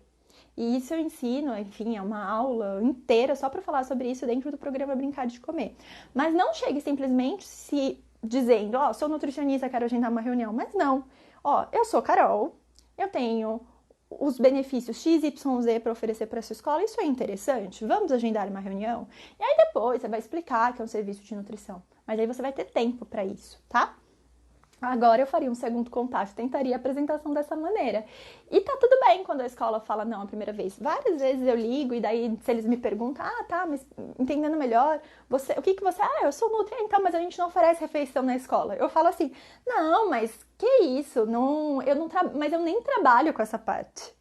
E isso eu ensino, enfim, é uma aula inteira só para falar sobre isso dentro do programa Brincar de Comer. Mas não chegue simplesmente se dizendo, sou nutricionista, quero agendar uma reunião. Mas não, eu sou Carol, eu tenho os benefícios XYZ para oferecer para a sua escola, isso é interessante? Vamos agendar uma reunião? E aí depois você vai explicar que é um serviço de nutrição. Mas aí você vai ter tempo para isso, tá? Agora eu faria um segundo contato, tentaria a apresentação dessa maneira. E tá tudo bem quando a escola fala não a primeira vez. Várias vezes eu ligo e daí se eles me perguntam, tá, mas entendendo melhor, o que você... eu sou nutri, então, mas a gente não oferece refeição na escola. Eu falo assim, não, mas que isso? Mas eu nem trabalho com essa parte,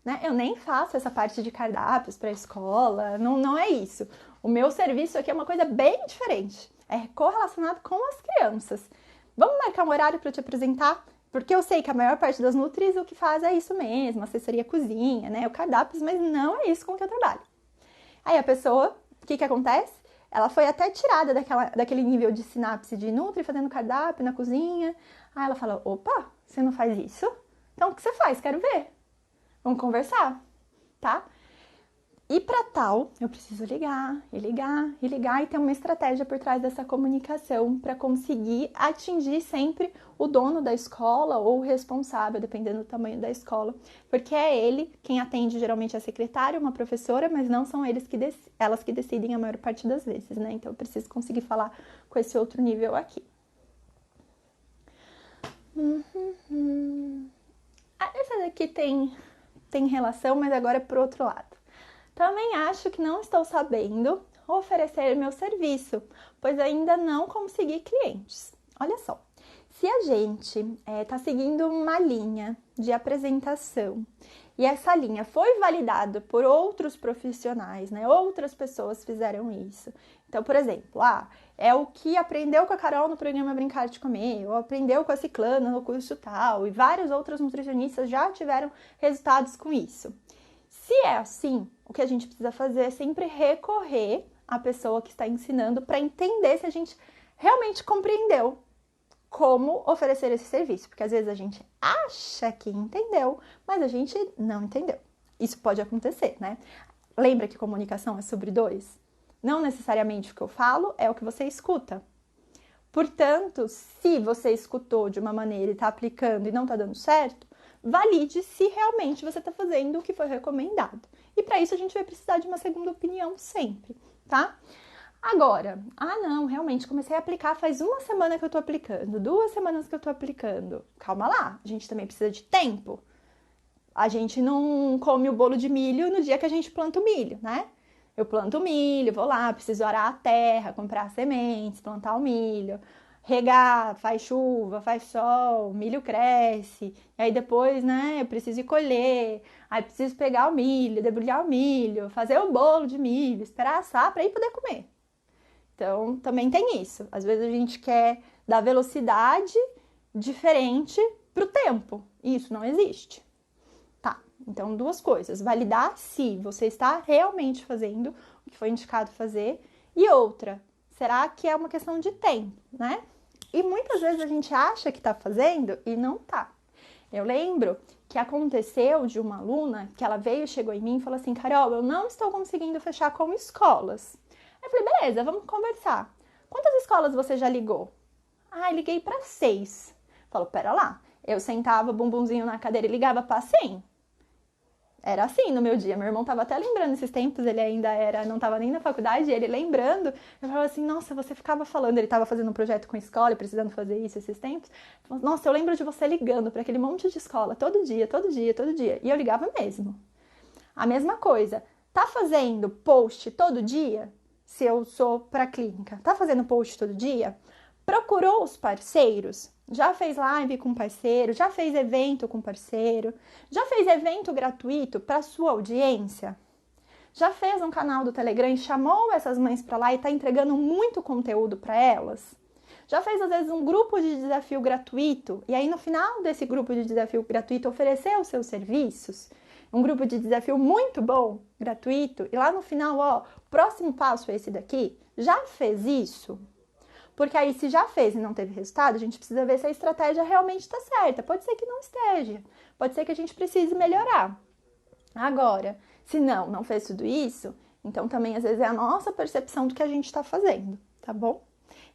né? Eu nem faço essa parte de cardápios para a escola, não é isso. O meu serviço aqui é uma coisa bem diferente, é correlacionado com as crianças. Vamos marcar um horário para eu te apresentar? Porque eu sei que a maior parte das nutris o que faz é isso mesmo, assessoria cozinha, né? O cardápio, mas não é isso com que eu trabalho. Aí a pessoa, o que acontece? Ela foi até tirada daquele nível de sinapse de nutri, fazendo cardápio na cozinha. Aí ela fala, opa, você não faz isso? Então o que você faz? Quero ver. Vamos conversar, tá? E para tal, eu preciso ligar e ter uma estratégia por trás dessa comunicação para conseguir atingir sempre o dono da escola ou o responsável, dependendo do tamanho da escola, porque é ele quem atende, geralmente a secretária, uma professora, mas não são elas que decidem a maior parte das vezes, né? Então eu preciso conseguir falar com esse outro nível aqui. Essa daqui tem relação, mas agora é pro outro lado. Também acho que não estou sabendo oferecer meu serviço, pois ainda não consegui clientes. Olha só, se a gente está seguindo uma linha de apresentação e essa linha foi validada por outros profissionais, né? Outras pessoas fizeram isso. Então, por exemplo, é o que aprendeu com a Carol no programa Brincar de Comer, ou aprendeu com a Ciclana no curso tal, e vários outros nutricionistas já tiveram resultados com isso. Se é assim, o que a gente precisa fazer é sempre recorrer à pessoa que está ensinando para entender se a gente realmente compreendeu como oferecer esse serviço, porque às vezes a gente acha que entendeu, mas a gente não entendeu. Isso pode acontecer, né? Lembra que comunicação é sobre dois? Não necessariamente o que eu falo é o que você escuta. Portanto, se você escutou de uma maneira e está aplicando e não está dando certo, valide se realmente você está fazendo o que foi recomendado. E para isso a gente vai precisar de uma segunda opinião sempre, tá? Agora, não, realmente comecei a aplicar faz 1 semana que eu tô aplicando, 2 semanas que eu tô aplicando. Calma lá, a gente também precisa de tempo. A gente não come o bolo de milho no dia que a gente planta o milho, né? Eu planto o milho, vou lá, preciso arar a terra, comprar sementes, plantar o milho, regar, faz chuva, faz sol, o milho cresce, e aí depois, né, eu preciso ir colher, aí preciso pegar o milho, debrulhar o milho, fazer o bolo de milho, esperar assar para ir poder comer. Então, também tem isso. Às vezes a gente quer dar velocidade diferente para o tempo. E isso não existe. Tá, então 2 coisas. Validar se você está realmente fazendo o que foi indicado fazer. E outra, será que é uma questão de tempo, né? E muitas vezes a gente acha que está fazendo e não tá. Eu lembro que aconteceu de uma aluna que ela veio, chegou em mim e falou assim: Carol, eu não estou conseguindo fechar com escolas. Eu falei, beleza, vamos conversar. Quantas escolas você já ligou? Liguei para 6. Falou, pera lá, eu sentava bumbumzinho na cadeira e ligava para 100. Era assim no meu dia. Meu irmão tava até lembrando esses tempos, ele ainda não tava nem na faculdade, ele lembrando. Eu falava assim, nossa, você ficava falando, ele tava fazendo um projeto com a escola, precisando fazer isso esses tempos. Nossa, eu lembro de você ligando para aquele monte de escola todo dia, todo dia, todo dia. E eu ligava mesmo. A mesma coisa, tá fazendo post todo dia? Se eu sou para clínica, tá fazendo post todo dia? Procurou os parceiros? Já fez live com parceiro? Já fez evento com parceiro? Já fez evento gratuito para sua audiência? Já fez um canal do Telegram e chamou essas mães para lá e tá entregando muito conteúdo para elas? Já fez, às vezes, um grupo de desafio gratuito e aí no final desse grupo de desafio gratuito ofereceu os seus serviços? Um grupo de desafio muito bom, gratuito, e lá no final, próximo passo é esse daqui. Já fez isso? Porque aí, se já fez e não teve resultado, a gente precisa ver se a estratégia realmente está certa. Pode ser que não esteja. Pode ser que a gente precise melhorar. Agora, se não fez tudo isso, então também às vezes é a nossa percepção do que a gente está fazendo, tá bom?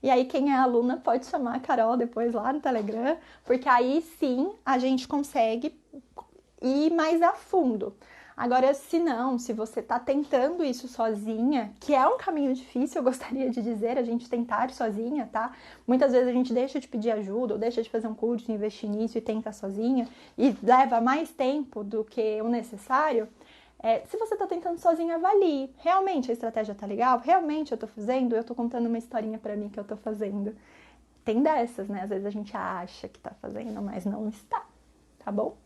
E aí, quem é aluna pode chamar a Carol depois lá no Telegram, porque aí sim a gente consegue ir mais a fundo. Agora, se você está tentando isso sozinha, que é um caminho difícil, eu gostaria de dizer, a gente tentar sozinha, tá? Muitas vezes a gente deixa de pedir ajuda, ou deixa de fazer um curso, investir nisso e tenta sozinha, e leva mais tempo do que o necessário. Se você está tentando sozinha, avalie. Realmente a estratégia tá legal? Realmente eu tô fazendo? Eu tô contando uma historinha para mim que eu tô fazendo. Tem dessas, né? Às vezes a gente acha que tá fazendo, mas não está, tá bom?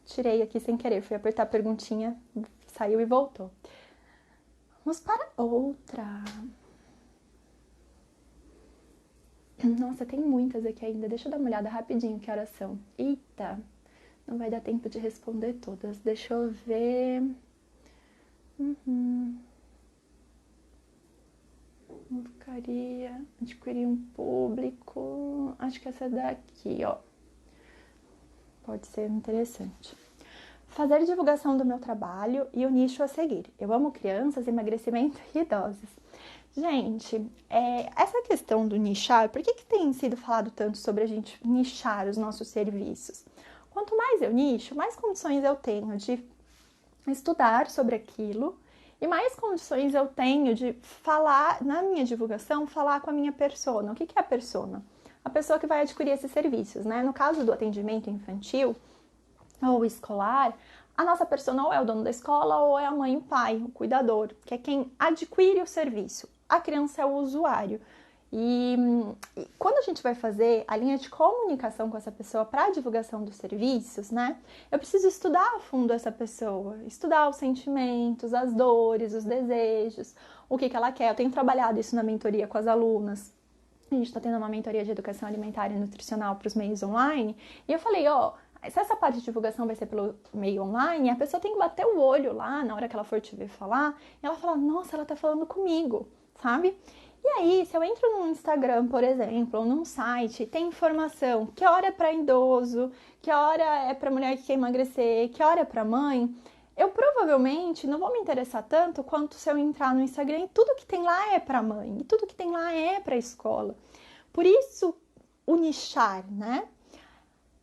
Tirei aqui sem querer, fui apertar a perguntinha, saiu e voltou. Vamos para outra. Nossa, tem muitas aqui ainda. Deixa eu dar uma olhada rapidinho que horas são. Eita, não vai dar tempo de responder todas. Deixa eu ver. Eu ficaria adquirir um público. Acho que essa daqui, ó. Pode ser interessante. Fazer divulgação do meu trabalho e o nicho a seguir. Eu amo crianças, emagrecimento e idosos. Gente, essa questão do nichar, por que tem sido falado tanto sobre a gente nichar os nossos serviços? Quanto mais eu nicho, mais condições eu tenho de estudar sobre aquilo e mais condições eu tenho de falar, na minha divulgação, falar com a minha persona. O que é a persona? A pessoa que vai adquirir esses serviços, né? No caso do atendimento infantil ou escolar, a nossa persona ou é o dono da escola ou é a mãe e o pai, o cuidador, que é quem adquire o serviço. A criança é o usuário. E quando a gente vai fazer a linha de comunicação com essa pessoa para a divulgação dos serviços, né? Eu preciso estudar a fundo essa pessoa, estudar os sentimentos, as dores, os desejos, o que ela quer. Eu tenho trabalhado isso na mentoria com as alunas. A gente está tendo uma mentoria de educação alimentar e nutricional para os meios online. E eu falei, Se essa parte de divulgação vai ser pelo meio online, a pessoa tem que bater o olho lá na hora que ela for te ver falar, e ela fala, nossa, ela tá falando comigo, sabe? E aí, se eu entro no Instagram, por exemplo, ou num site, tem informação, que hora é para idoso, que hora é para mulher que quer emagrecer, que hora é para mãe, eu provavelmente não vou me interessar tanto quanto se eu entrar no Instagram e tudo que tem lá é para mãe, e tudo que tem lá é para escola. Por isso, o nichar, né?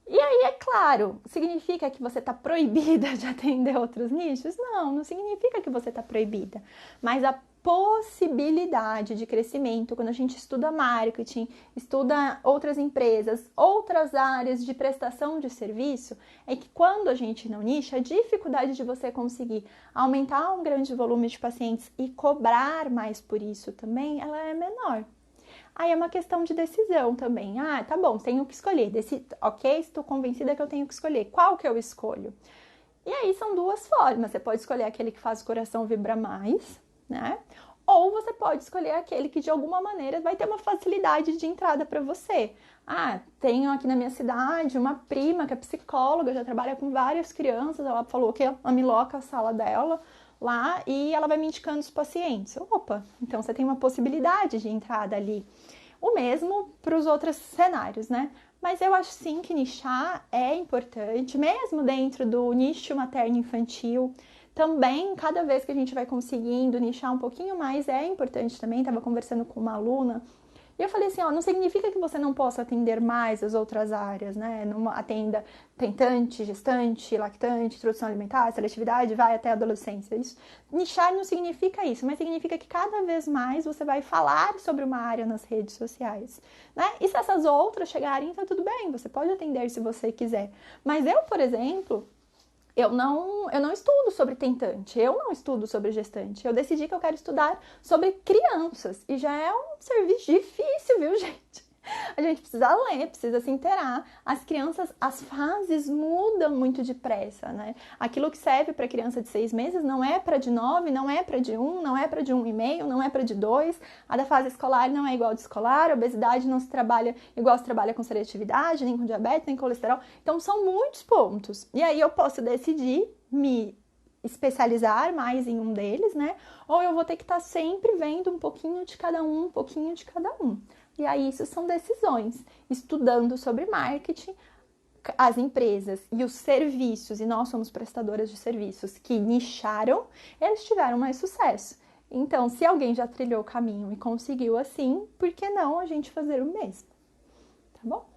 E aí, é claro, significa que você está proibida de atender outros nichos? Não, não significa que você está proibida. Mas a possibilidade de crescimento, quando a gente estuda marketing, estuda outras empresas, outras áreas de prestação de serviço, é que quando a gente não nicha, a dificuldade de você conseguir aumentar um grande volume de pacientes e cobrar mais por isso também, ela é menor. Aí é uma questão de decisão também. Ah, tá bom, tenho que escolher. Ok, estou convencida que eu tenho que escolher. Qual que eu escolho? E aí são duas formas. Você pode escolher aquele que faz o coração vibrar mais, né? Ou você pode escolher aquele que de alguma maneira vai ter uma facilidade de entrada para você. Ah, tenho aqui na minha cidade uma prima que é psicóloga, já trabalha com várias crianças. Ela falou que ela me loca a sala dela lá e ela vai me indicando os pacientes. Opa, então você tem uma possibilidade de entrada ali. O mesmo para os outros cenários, né? Mas eu acho sim que nichar é importante, mesmo dentro do nicho materno-infantil. Também, cada vez que a gente vai conseguindo nichar um pouquinho mais, é importante também. Estava conversando com uma aluna e eu falei assim, ó, não significa que você não possa atender mais as outras áreas, né? Não atenda tentante, gestante, lactante, introdução alimentar, seletividade, vai até a adolescência. Isso, nichar não significa isso, mas significa que cada vez mais você vai falar sobre uma área nas redes sociais, né? E se essas outras chegarem, tá tudo bem, você pode atender se você quiser. Mas eu, por exemplo, eu não estudo sobre tentante, eu não estudo sobre gestante. Eu decidi que eu quero estudar sobre crianças. E já é um serviço difícil, viu, gente? A gente precisa ler, precisa se inteirar. As crianças, as fases mudam muito depressa, né? Aquilo que serve para criança de 6 meses não é para de 9, não é para de 1, não é para de 1,5, não é para de 2. A da fase escolar não é igual de escolar. A obesidade não se trabalha igual se trabalha com seletividade, nem com diabetes, nem com colesterol. Então, são muitos pontos. E aí eu posso decidir me especializar mais em um deles, né? Ou eu vou ter que estar sempre vendo um pouquinho de cada um, E aí, isso são decisões. Estudando sobre marketing, as empresas e os serviços, e nós somos prestadoras de serviços que nicharam, eles tiveram mais sucesso. Então, se alguém já trilhou o caminho e conseguiu assim, por que não a gente fazer o mesmo? Tá bom?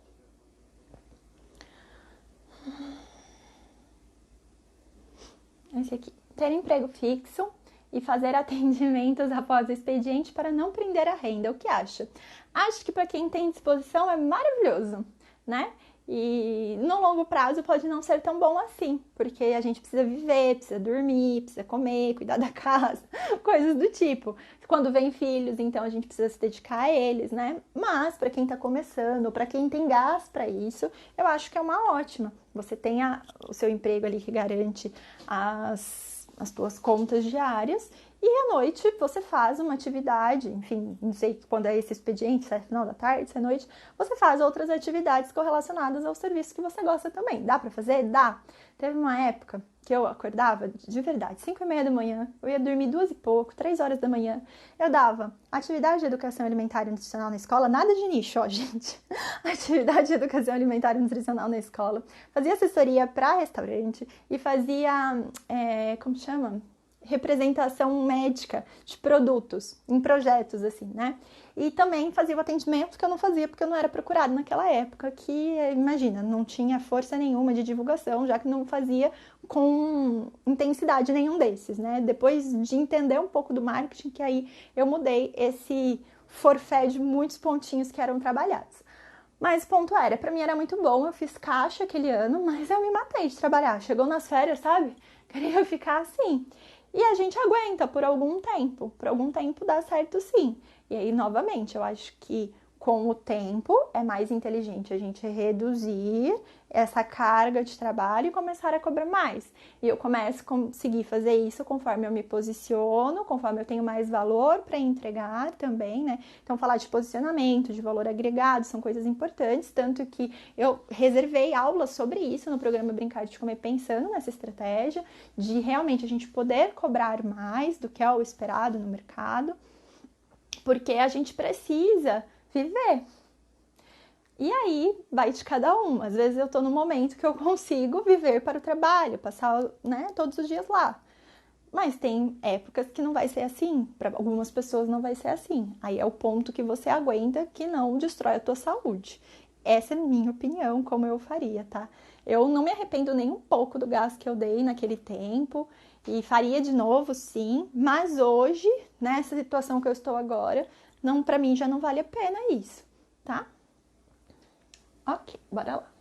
Esse aqui. Ter emprego fixo e fazer atendimentos após o expediente para não prender a renda. O que acha? Acho que para quem tem disposição é maravilhoso, né? E no longo prazo pode não ser tão bom assim, porque a gente precisa viver, precisa dormir, precisa comer, cuidar da casa, coisas do tipo. Quando vem filhos, então a gente precisa se dedicar a eles, né? Mas para quem tá começando, ou para quem tem gás para isso, eu acho que é uma ótima. Você tem o seu emprego ali que garante as tuas contas diárias e à noite você faz uma atividade, enfim, não sei quando é esse expediente, se é final da tarde, se é noite, você faz outras atividades correlacionadas ao serviço que você gosta também. Dá pra fazer? Dá. Teve uma época que eu acordava, de verdade, 5h30 da manhã, eu ia dormir 2 e pouco, 3 horas da manhã, eu dava atividade de educação alimentar e nutricional na escola, nada de nicho, ó, gente, atividade de educação alimentar e nutricional na escola, fazia assessoria para restaurante e fazia, como chama? Representação médica de produtos em projetos, assim, né? E também fazia o atendimento que eu não fazia porque eu não era procurada naquela época, que, imagina, não tinha força nenhuma de divulgação, já que não fazia com intensidade nenhum desses, né? Depois de entender um pouco do marketing, que aí eu mudei esse forfé de muitos pontinhos que eram trabalhados. Mas o ponto era, pra mim era muito bom, eu fiz caixa aquele ano, mas eu me matei de trabalhar. Chegou nas férias, sabe? Queria ficar assim. E a gente aguenta por algum tempo dá certo sim. E aí, novamente, eu acho que Com o tempo, é mais inteligente a gente reduzir essa carga de trabalho e começar a cobrar mais. E eu começo a conseguir fazer isso conforme eu me posiciono, conforme eu tenho mais valor para entregar também, né? Então, falar de posicionamento, de valor agregado, são coisas importantes, tanto que eu reservei aulas sobre isso no programa Brincar de Comer, pensando nessa estratégia de realmente a gente poder cobrar mais do que é o esperado no mercado, porque a gente precisa viver. E aí, vai de cada um. Às vezes eu tô no momento que eu consigo viver para o trabalho, passar, né, todos os dias lá. Mas tem épocas que não vai ser assim. Para algumas pessoas não vai ser assim. Aí é o ponto que você aguenta que não destrói a tua saúde. Essa é a minha opinião, como eu faria, tá? Eu não me arrependo nem um pouco do gasto que eu dei naquele tempo. E faria de novo, sim. Mas hoje, nessa situação que eu estou agora, não, para mim já não vale a pena isso, tá? Ok, bora lá.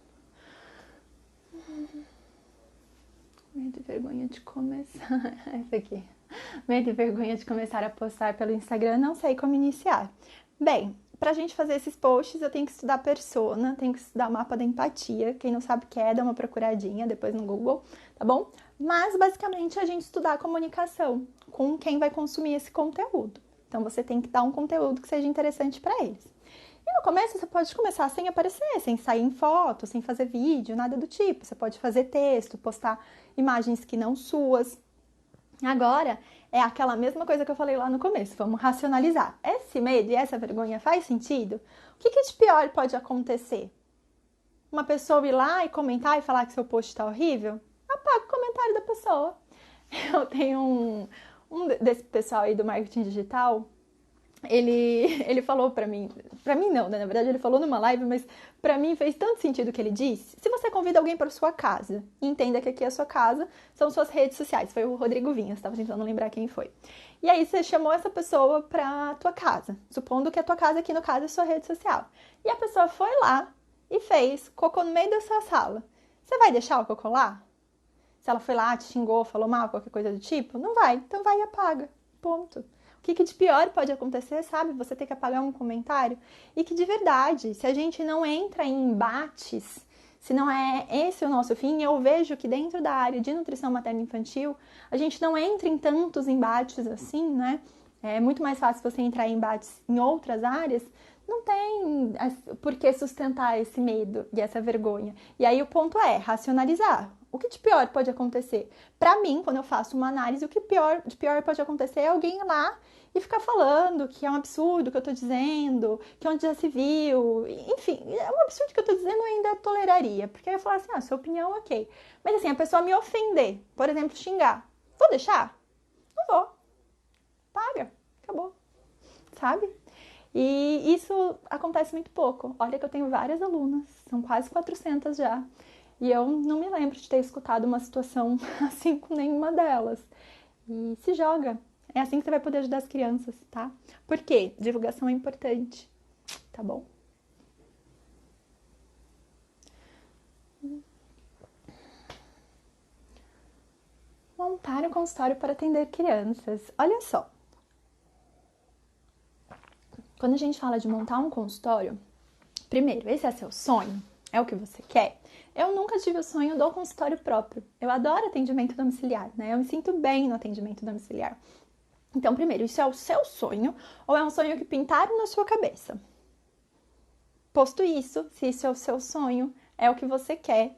Medo e vergonha de começar. Essa aqui. Medo e vergonha de começar a postar pelo Instagram, não sei como iniciar. Bem, pra gente fazer esses posts, eu tenho que estudar persona, tenho que estudar mapa da empatia. Quem não sabe o que é, dá uma procuradinha depois no Google, tá bom? Mas, basicamente, a gente estudar a comunicação com quem vai consumir esse conteúdo. Então, você tem que dar um conteúdo que seja interessante para eles. E no começo, você pode começar sem aparecer, sem sair em foto, sem fazer vídeo, nada do tipo. Você pode fazer texto, postar imagens que não suas. Agora, é aquela mesma coisa que eu falei lá no começo. Vamos racionalizar. Esse medo e essa vergonha faz sentido? O que de pior pode acontecer? Uma pessoa ir lá e comentar e falar que seu post tá horrível? Apaga o comentário da pessoa. Eu tenho um desse pessoal aí do marketing digital, ele falou pra mim não, né? Na verdade ele falou numa live, mas pra mim fez tanto sentido o que ele disse. Se você convida alguém para sua casa, entenda que aqui é a sua casa, são suas redes sociais. Foi o Rodrigo Vinhas, estava tentando lembrar quem foi. E aí você chamou essa pessoa pra tua casa, supondo que a tua casa aqui no caso é sua rede social. E a pessoa foi lá e fez cocô no meio da sua sala. Você vai deixar o cocô lá? Se ela foi lá, te xingou, falou mal, qualquer coisa do tipo? Não vai. Então vai e apaga. Ponto. O que de pior pode acontecer, sabe? Você ter que apagar um comentário. E que de verdade, se a gente não entra em embates, se não é esse o nosso fim, eu vejo que dentro da área de nutrição materno-infantil, a gente não entra em tantos embates assim, né? É muito mais fácil você entrar em embates em outras áreas. Não tem por que sustentar esse medo e essa vergonha. E aí o ponto é racionalizar. O que de pior pode acontecer? Para mim, quando eu faço uma análise, o que de pior pode acontecer é alguém ir lá e ficar falando que é um absurdo o que eu tô dizendo, que onde já se viu, enfim, é um absurdo que eu tô dizendo, eu ainda toleraria, porque eu ia falar assim, sua opinião, ok. Mas assim, a pessoa me ofender, por exemplo, xingar, vou deixar? Não vou. Paga, acabou, sabe? E isso acontece muito pouco. Olha que eu tenho várias alunas, são quase 400 já. E eu não me lembro de ter escutado uma situação assim com nenhuma delas. E se joga. É assim que você vai poder ajudar as crianças, tá? Por quê? Divulgação é importante, tá bom? Montar um consultório para atender crianças. Olha só. Quando a gente fala de montar um consultório, primeiro, esse é seu sonho? É o que você quer? Eu nunca tive o sonho do consultório próprio. Eu adoro atendimento domiciliar, né? Eu me sinto bem no atendimento domiciliar. Então, primeiro, isso é o seu sonho ou é um sonho que pintaram na sua cabeça? Posto isso, se isso é o seu sonho, é o que você quer,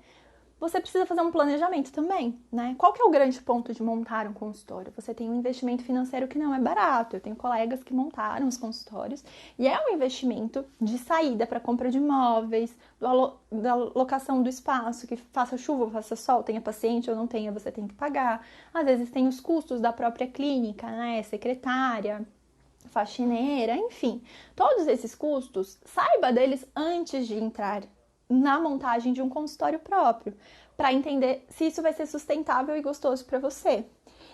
você precisa fazer um planejamento também, né? Qual que é o grande ponto de montar um consultório? Você tem um investimento financeiro que não é barato. Eu tenho colegas que montaram os consultórios e é um investimento de saída para compra de imóveis, da locação do espaço, que faça chuva ou faça sol, tenha paciente ou não tenha, você tem que pagar. Às vezes tem os custos da própria clínica, né? Secretária, faxineira, enfim. Todos esses custos, saiba deles antes de entrar na montagem de um consultório próprio, para entender se isso vai ser sustentável e gostoso para você.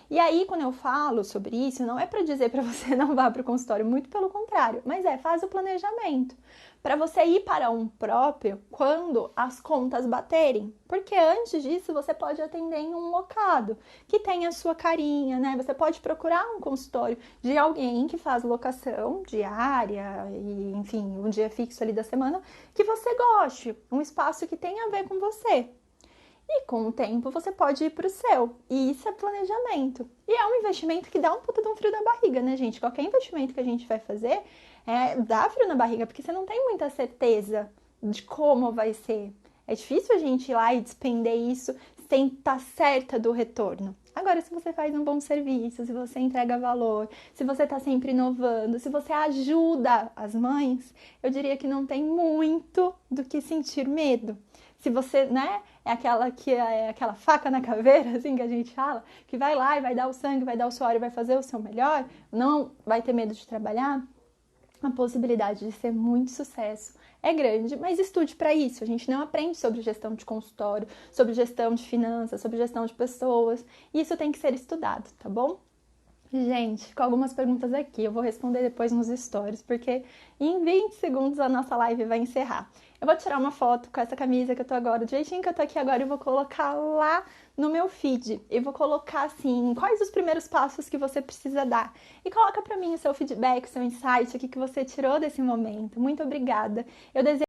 E aí, quando eu falo sobre isso, não é para dizer para você não vá para o consultório, muito pelo contrário, mas faz o planejamento para você ir para um próprio quando as contas baterem, porque antes disso você pode atender em um locado que tenha a sua carinha, né? Você pode procurar um consultório de alguém que faz locação diária e, enfim, um dia fixo ali da semana que você goste, um espaço que tenha a ver com você. E com o tempo você pode ir para o seu. E isso é planejamento. E é um investimento que dá um puta de um frio na barriga, né, gente? Qualquer investimento que a gente vai fazer dá frio na barriga, porque você não tem muita certeza de como vai ser. É difícil a gente ir lá e despender isso sem estar certa do retorno. Agora, se você faz um bom serviço, se você entrega valor, se você está sempre inovando, se você ajuda as mães, eu diria que não tem muito do que sentir medo. Se você, né, é aquela faca na caveira, assim que a gente fala, que vai lá e vai dar o sangue, vai dar o suor e vai fazer o seu melhor, não vai ter medo de trabalhar, a possibilidade de ser muito sucesso é grande, mas estude para isso. A gente não aprende sobre gestão de consultório, sobre gestão de finanças, sobre gestão de pessoas. Isso tem que ser estudado, tá bom? Gente, com algumas perguntas aqui, eu vou responder depois nos stories, porque em 20 segundos a nossa live vai encerrar. Eu vou tirar uma foto com essa camisa que eu tô agora, do jeitinho que eu tô aqui agora, e vou colocar lá no meu feed. Eu vou colocar, assim, quais os primeiros passos que você precisa dar. E coloca pra mim o seu feedback, o seu insight, o que você tirou desse momento. Muito obrigada. Eu desejo